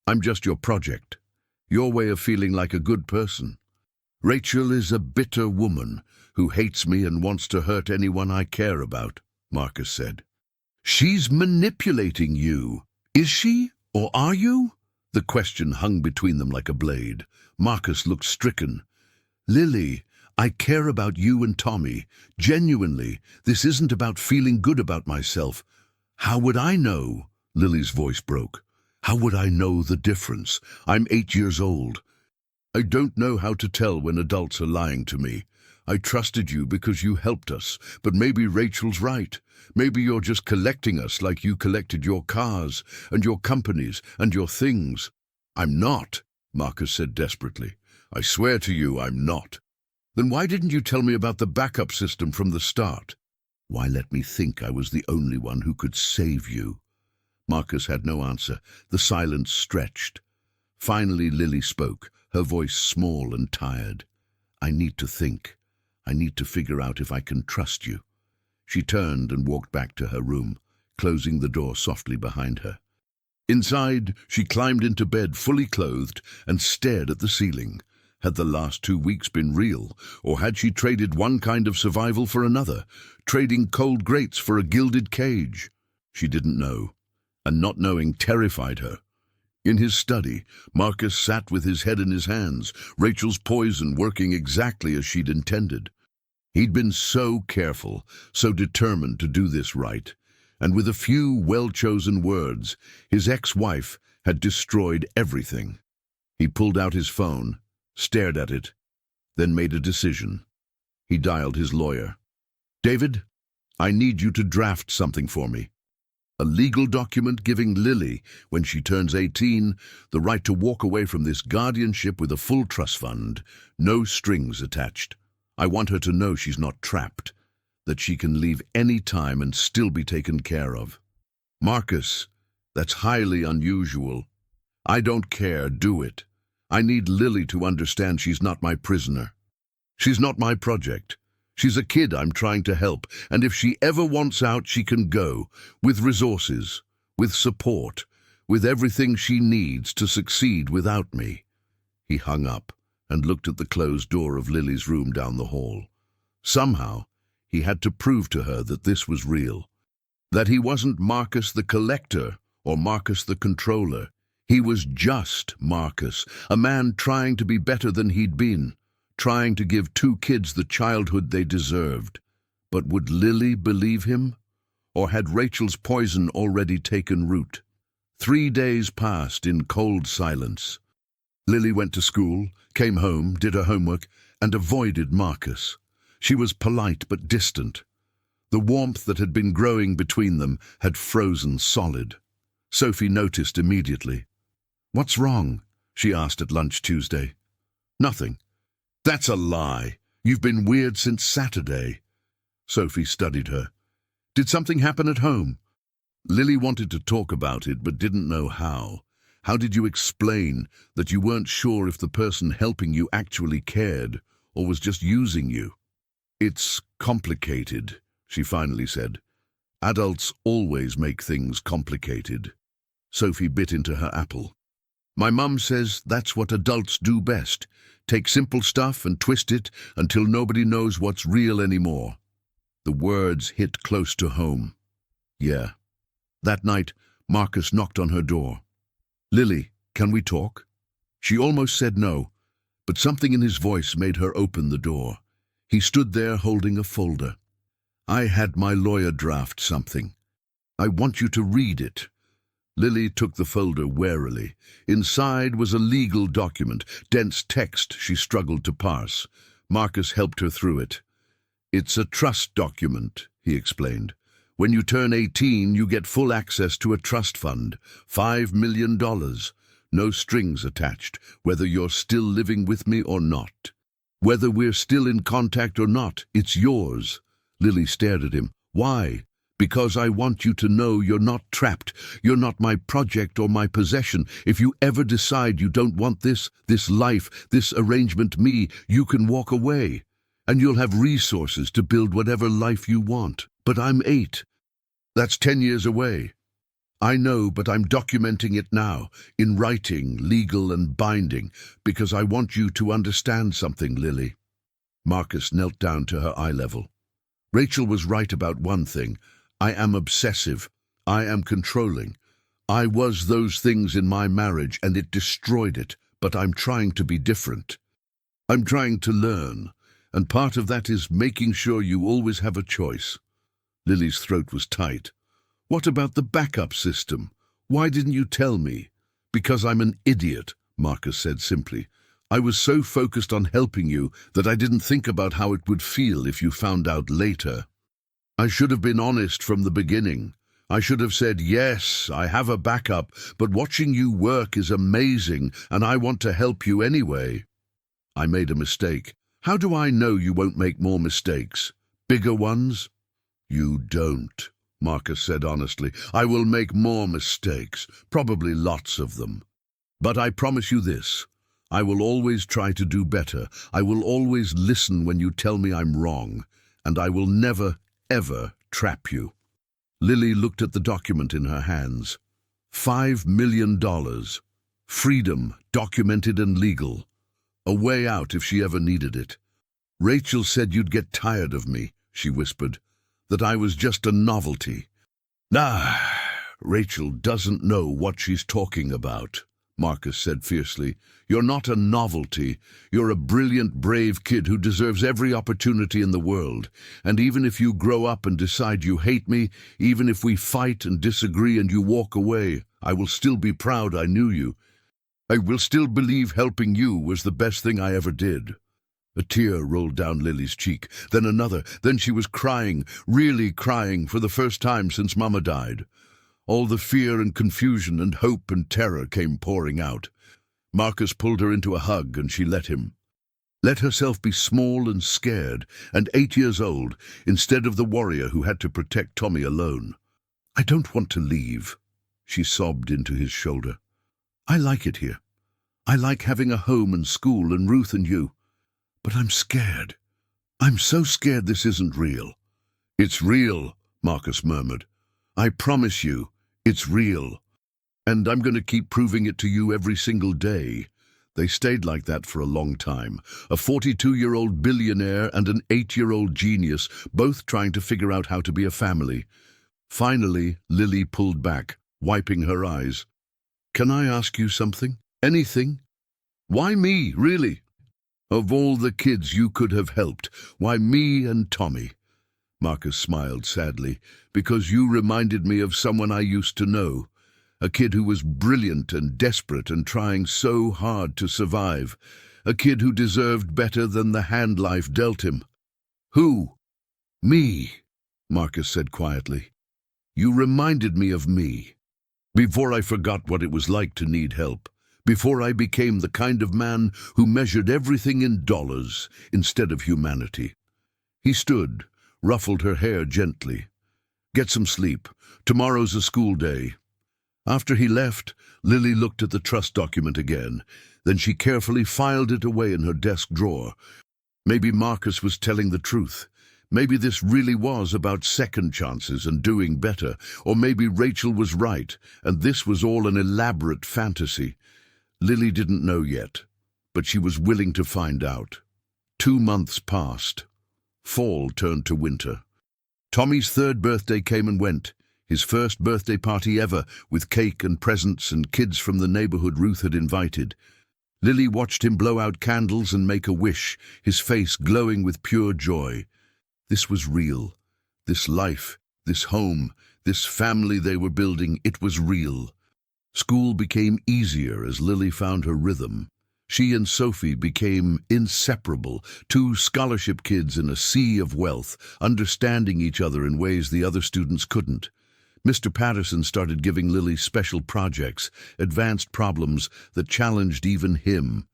I'm just your project. Your way of feeling like a good person. Rachel is a bitter woman who hates me and wants to hurt anyone I care about, Marcus said. She's manipulating you. Is she, or are you? The question hung between them like a blade. Marcus looked stricken. Lily, I care about you and Tommy. Genuinely, this isn't about feeling good about myself. How would I know? Lily's voice broke. How would I know the difference? I'm 8 years old. I don't know how to tell when adults are lying to me. I trusted you because you helped us, but maybe Rachel's right. Maybe you're just collecting us like you collected your cars and your companies and your things. I'm not, Marcus said desperately. I swear to you I'm not. Then why didn't you tell me about the backup system from the start? Why let me think I was the only one who could save you? Marcus had no answer. The silence stretched. Finally Lily spoke, her voice small and tired. I need to think. I need to figure out if I can trust you. She turned and walked back to her room, closing the door softly behind her. Inside, she climbed into bed fully clothed and stared at the ceiling. Had the last 2 weeks been real, or had she traded one kind of survival for another, trading cold grates for a gilded cage? She didn't know, and not knowing terrified her. In his study, Marcus sat with his head in his hands, Rachel's poison working exactly as she'd intended. He'd been so careful, so determined to do this right, and with a few well-chosen words, his ex-wife had destroyed everything. He pulled out his phone, stared at it, then made a decision. He dialed his lawyer. David, I need you to draft something for me. A legal document giving Lily, when she turns 18, the right to walk away from this guardianship with a full trust fund, no strings attached. I want her to know she's not trapped, that she can leave any time and still be taken care of. Marcus, that's highly unusual. I don't care, do it. I need Lily to understand she's not my prisoner. She's not my project. She's a kid I'm trying to help, and if she ever wants out, she can go, with resources, with support, with everything she needs to succeed without me. He hung up and looked at the closed door of Lily's room down the hall. Somehow, he had to prove to her that this was real, that he wasn't Marcus the collector or Marcus the controller. He was just Marcus, a man trying to be better than he'd been, trying to give 2 kids the childhood they deserved. But would Lily believe him? or had Rachel's poison already taken root? 3 days passed in cold silence. Lily went to school, came home, did her homework, and avoided Marcus. She was polite but distant. The warmth that had been growing between them had frozen solid. Sophie noticed immediately. "What's wrong?" she asked at lunch Tuesday. "Nothing." "That's a lie. You've been weird since Saturday." Sophie studied her. "Did something happen at home?" Lily wanted to talk about it but didn't know how. How did you explain that you weren't sure if the person helping you actually cared or was just using you? "It's complicated," she finally said. "Adults always make things complicated." Sophie bit into her apple. "My mum says that's what adults do best. Take simple stuff and twist it until nobody knows what's real anymore." The words hit close to home. Yeah. That night, Marcus knocked on her door. "Lily, can we talk?" She almost said no, but something in his voice made her open the door. He stood there holding a folder. "I had my lawyer draft something. I want you to read it." Lily took the folder warily. Inside was a legal document, dense text she struggled to parse. Marcus helped her through it. "It's a trust document," he explained. "When you turn 18, you get full access to a trust fund, $5 million. No strings attached, whether you're still living with me or not. Whether we're still in contact or not, it's yours." Lily stared at him. "Why?" "Because I want you to know you're not trapped. You're not my project or my possession. If you ever decide you don't want this life, this arrangement, me, you can walk away. And you'll have resources to build whatever life you want. But I'm 8. That's 10 years away. I know, but I'm documenting it now, in writing, legal and binding, because I want you to understand something, Lily." Marcus knelt down to her eye level. "Rachel was right about one thing. I am obsessive. I am controlling. I was those things in my marriage and it destroyed it, but I'm trying to be different. I'm trying to learn, and part of that is making sure you always have a choice." Lily's throat was tight. "What about the backup system? Why didn't you tell me?" "Because I'm an idiot," Marcus said simply. "I was so focused on helping you that I didn't think about how it would feel if you found out later. I should have been honest from the beginning. I should have said, yes, I have a backup, but watching you work is amazing and I want to help you anyway. I made a mistake. How do I know you won't make more mistakes? Bigger ones?" "You don't," Marcus said honestly. "I will make more mistakes, probably lots of them. But I promise you this, I will always try to do better. I will always listen when you tell me I'm wrong, and I will never, ever trap you." Lily looked at the document in her hands. $5 million. Freedom, documented and legal. A way out if she ever needed it. "Rachel said you'd get tired of me," she whispered. "That I was just a novelty." Rachel doesn't know what she's talking about," Marcus said fiercely. "You're not a novelty. You're a brilliant, brave kid who deserves every opportunity in the world. And even if you grow up and decide you hate me, even if we fight and disagree and you walk away, I will still be proud I knew you. I will still believe helping you was the best thing I ever did." A tear rolled down Lily's cheek, then another, then she was crying, really crying, for the first time since Mama died. All the fear and confusion and hope and terror came pouring out. Marcus pulled her into a hug and she let him. Let herself be small and scared, and 8 years old, instead of the warrior who had to protect Tommy alone. "I don't want to leave," she sobbed into his shoulder. "I like it here. I like having a home and school and Ruth and you. But I'm scared. I'm so scared this isn't real." "It's real," Marcus murmured. "I promise you, it's real. And I'm going to keep proving it to you every single day." They stayed like that for a long time. A 42-year-old billionaire and an 8-year-old genius, both trying to figure out how to be a family. Finally, Lily pulled back, wiping her eyes. "Can I ask you something? Anything?" "Why me, really? Of all the kids you could have helped, why me and Tommy?" Marcus smiled sadly. Because you reminded me of someone I used to know. A kid who was brilliant and desperate and trying so hard to survive. A kid who deserved better than the hand life dealt him. Who? Me, Marcus said quietly. You reminded me of me. Before I forgot what it was like to need help. Before I became the kind of man who measured everything in dollars instead of humanity. He stood, ruffled her hair gently. Get some sleep. Tomorrow's a school day. After he left, Lily looked at the trust document again. Then she carefully filed it away in her desk drawer. Maybe Marcus was telling the truth. Maybe this really was about second chances and doing better. Or maybe Rachel was right, and this was all an elaborate fantasy. Lily didn't know yet, but she was willing to find out. 2 months passed. Fall turned to winter. Tommy's 3rd birthday came and went. His first birthday party ever, with cake and presents and kids from the neighborhood Ruth had invited. Lily watched him blow out candles and make a wish, his face glowing with pure joy. This was real. This life, this home, this family they were building, it was real. School became easier as Lily found her rhythm. She and Sophie became inseparable, 2 scholarship kids in a sea of wealth, understanding each other in ways the other students couldn't. Mr. Patterson started giving Lily special projects, advanced problems that challenged even him.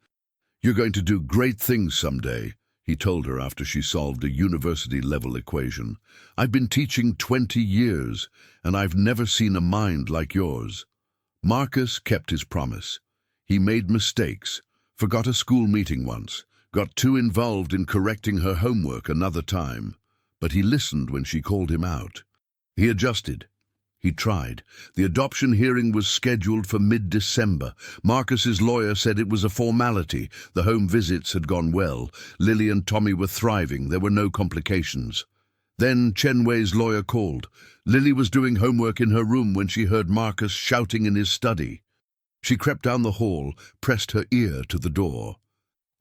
You're going to do great things someday, he told her after she solved a university-level equation. I've been teaching 20 years, and I've never seen a mind like yours. Marcus kept his promise. He made mistakes, forgot a school meeting once, got too involved in correcting her homework another time, but he listened when she called him out. He adjusted. He tried. The adoption hearing was scheduled for mid-December. Marcus's lawyer said it was a formality. The home visits had gone well. Lily and Tommy were thriving. There were no complications. Then Chen Wei's lawyer called. Lily was doing homework in her room when she heard Marcus shouting in his study. She crept down the hall, pressed her ear to the door.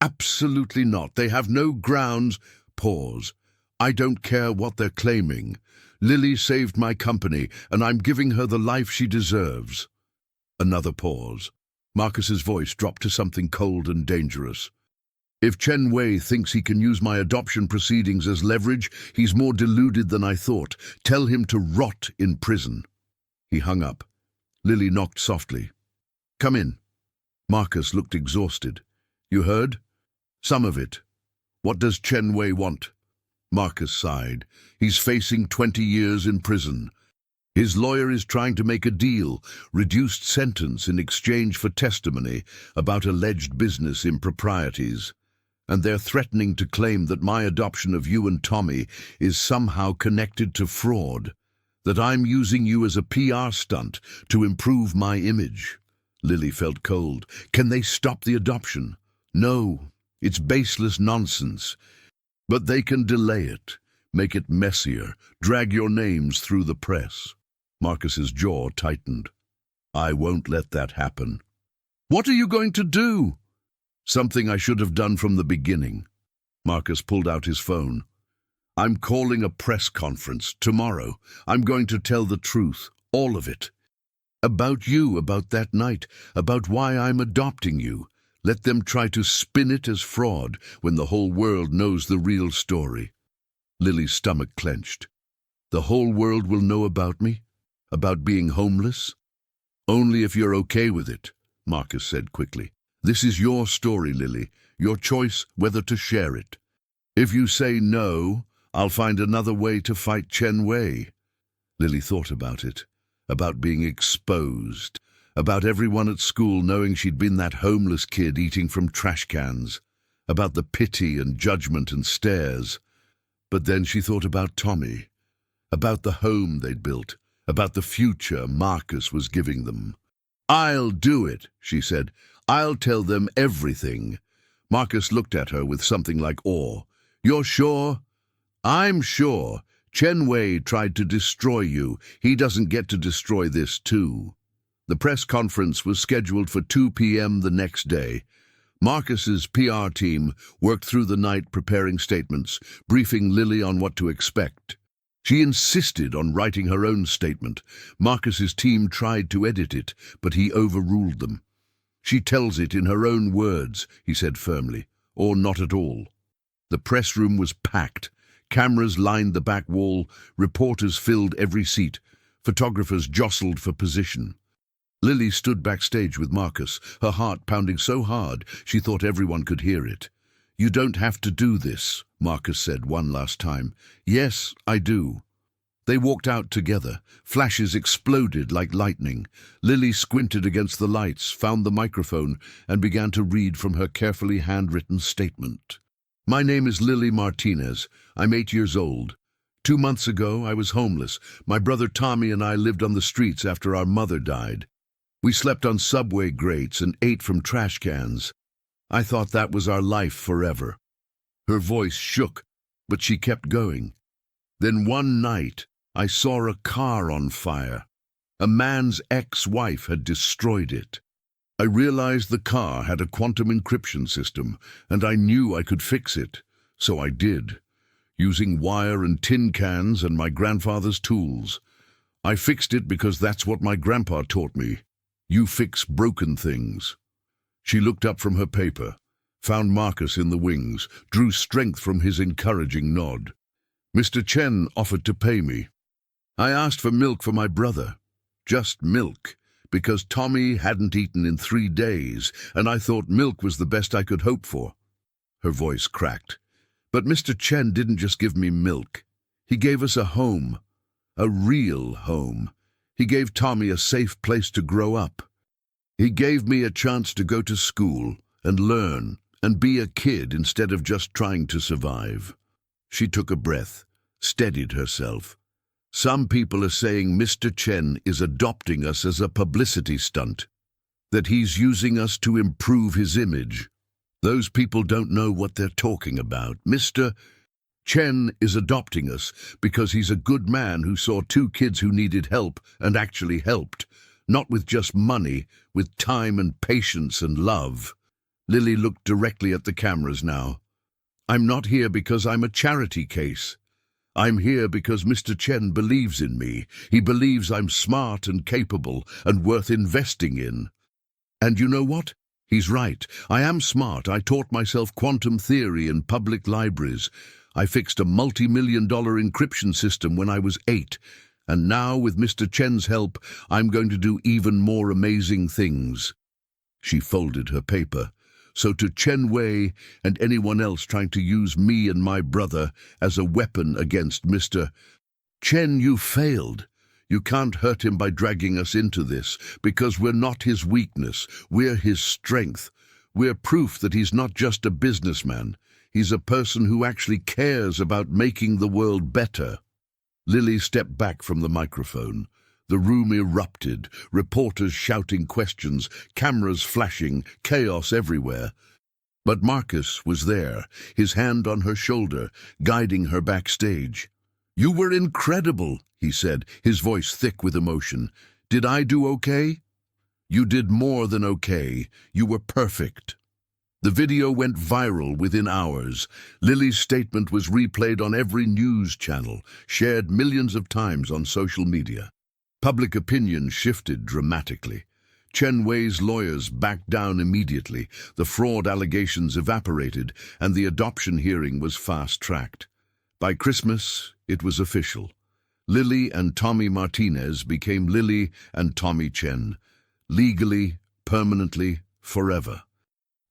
Absolutely not. They have no grounds. Pause. I don't care what they're claiming. Lily saved my company, and I'm giving her the life she deserves. Another pause. Marcus's voice dropped to something cold and dangerous. If Chen Wei thinks he can use my adoption proceedings as leverage, he's more deluded than I thought. Tell him to rot in prison. He hung up. Lily knocked softly. Come in. Marcus looked exhausted. You heard? Some of it. What does Chen Wei want? Marcus sighed. He's facing 20 years in prison. His lawyer is trying to make a deal, reduced sentence in exchange for testimony about alleged business improprieties. And they're threatening to claim that my adoption of you and Tommy is somehow connected to fraud, that I'm using you as a PR stunt to improve my image. Lily felt cold. Can they stop the adoption? No, it's baseless nonsense. But they can delay it, make it messier, drag your names through the press. Marcus's jaw tightened. I won't let that happen. What are you going to do? Something I should have done from the beginning. Marcus pulled out his phone. I'm calling a press conference tomorrow. I'm going to tell the truth, all of it. About you, about that night, about why I'm adopting you. Let them try to spin it as fraud when the whole world knows the real story. Lily's stomach clenched. The whole world will know about me? About being homeless? Only if you're okay with it, Marcus said quickly. This is your story, Lily, your choice whether to share it. If you say no, I'll find another way to fight Chen Wei. Lily thought about it, about being exposed, about everyone at school knowing she'd been that homeless kid eating from trash cans, about the pity and judgment and stares. But then she thought about Tommy, about the home they'd built, about the future Marcus was giving them. I'll do it, she said. I'll tell them everything. Marcus looked at her with something like awe. You're sure? I'm sure. Chen Wei tried to destroy you. He doesn't get to destroy this too. The press conference was scheduled for 2 p.m. the next day. Marcus's PR team worked through the night preparing statements, briefing Lily on what to expect. She insisted on writing her own statement. Marcus's team tried to edit it, but he overruled them. "She tells it in her own words," he said firmly, "or not at all." The press room was packed. Cameras lined the back wall, reporters filled every seat, photographers jostled for position. Lily stood backstage with Marcus, her heart pounding so hard she thought everyone could hear it. "You don't have to do this," Marcus said one last time. "Yes, I do." They walked out together. Flashes exploded like lightning. Lily squinted against the lights, found the microphone, and began to read from her carefully handwritten statement. "My name is Lily Martinez. I'm 8 years old. 2 months ago, I was homeless. My brother Tommy and I lived on the streets after our mother died. We slept on subway grates and ate from trash cans. I thought that was our life forever." Her voice shook, but she kept going. "Then one night, I saw a car on fire. A man's ex-wife had destroyed it. I realized the car had a quantum encryption system, and I knew I could fix it. So I did, using wire and tin cans and my grandfather's tools. I fixed it because that's what my grandpa taught me. You fix broken things." She looked up from her paper, found Marcus in the wings, drew strength from his encouraging nod. "Mr. Chen offered to pay me. I asked for milk for my brother. Just milk, because Tommy hadn't eaten in 3 days, and I thought milk was the best I could hope for." Her voice cracked. "But Mr. Chen didn't just give me milk. He gave us a home, a real home. He gave Tommy a safe place to grow up. He gave me a chance to go to school and learn and be a kid instead of just trying to survive." She took a breath, steadied herself. "Some people are saying Mr. Chen is adopting us as a publicity stunt, that he's using us to improve his image. Those people don't know what they're talking about. Mr. Chen is adopting us because he's a good man who saw 2 kids who needed help and actually helped, not with just money, with time and patience and love." Lily looked directly at the cameras now. "I'm not here because I'm a charity case. I'm here because Mr. Chen believes in me. He believes I'm smart and capable and worth investing in. And you know what? He's right. I am smart. I taught myself quantum theory in public libraries. I fixed a multi-million-dollar encryption system when I was 8. And now, with Mr. Chen's help, I'm going to do even more amazing things." She folded her paper. "So to Chen Wei and anyone else trying to use me and my brother as a weapon against Mr. Chen, you failed. You can't hurt him by dragging us into this, because we're not his weakness, we're his strength. We're proof that he's not just a businessman. He's a person who actually cares about making the world better." Lily stepped back from the microphone. The room erupted, reporters shouting questions, cameras flashing, chaos everywhere. But Marcus was there, his hand on her shoulder, guiding her backstage. "You were incredible," he said, his voice thick with emotion. "Did I do okay?" "You did more than okay. You were perfect." The video went viral within hours. Lily's statement was replayed on every news channel, shared millions of times on social media. Public opinion shifted dramatically. Chen Wei's lawyers backed down immediately, the fraud allegations evaporated, and the adoption hearing was fast-tracked. By Christmas, it was official. Lily and Tommy Martinez became Lily and Tommy Chen, legally, permanently, forever.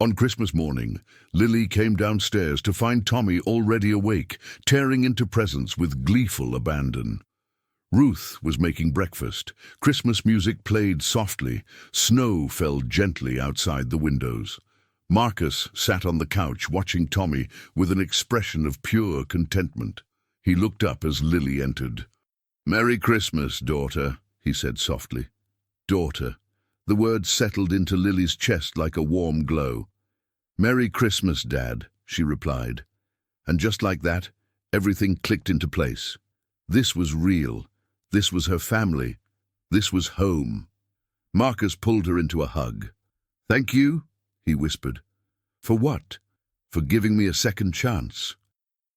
On Christmas morning, Lily came downstairs to find Tommy already awake, tearing into presents with gleeful abandon. Ruth was making breakfast. Christmas music played softly. Snow fell gently outside the windows. Marcus sat on the couch watching Tommy with an expression of pure contentment. He looked up as Lily entered. "Merry Christmas, daughter," he said softly. Daughter. The word settled into Lily's chest like a warm glow. "Merry Christmas, Dad," she replied. And just like that, everything clicked into place. This was real. This was her family. This was home. Marcus pulled her into a hug. "Thank you," he whispered. "For what?" "For giving me a second chance.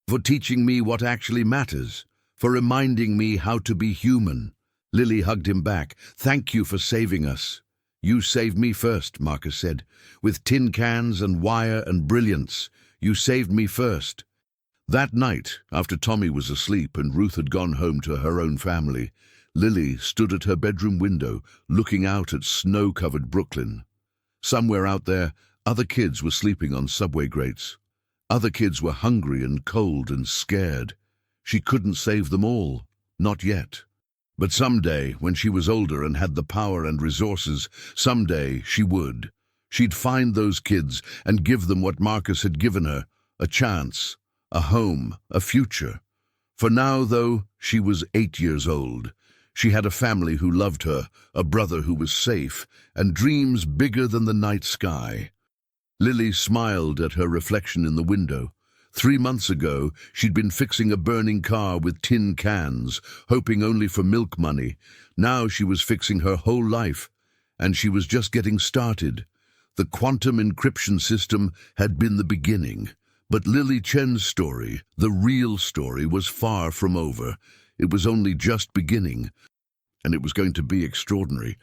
For teaching me what actually matters. for reminding me how to be human." Lily hugged him back. "Thank you for saving us." "You saved me first," Marcus said. "With tin cans and wire and brilliance. You saved me first." That night, after Tommy was asleep and Ruth had gone home to her own family, Lily stood at her bedroom window, looking out at snow-covered Brooklyn. Somewhere out there, other kids were sleeping on subway grates. Other kids were hungry and cold and scared. She couldn't save them all, not yet. But someday, when she was older and had the power and resources, someday she would. She'd find those kids and give them what Marcus had given her, a chance, a home, a future. For now, though, she was 8 years old. She had a family who loved her, a brother who was safe, and dreams bigger than the night sky. Lily smiled at her reflection in the window. 3 months ago, she'd been fixing a burning car with tin cans, hoping only for milk money. Now she was fixing her whole life, and she was just getting started. The quantum encryption system had been the beginning. But Lily Chen's story, the real story, was far from over. It was only just beginning, and it was going to be extraordinary.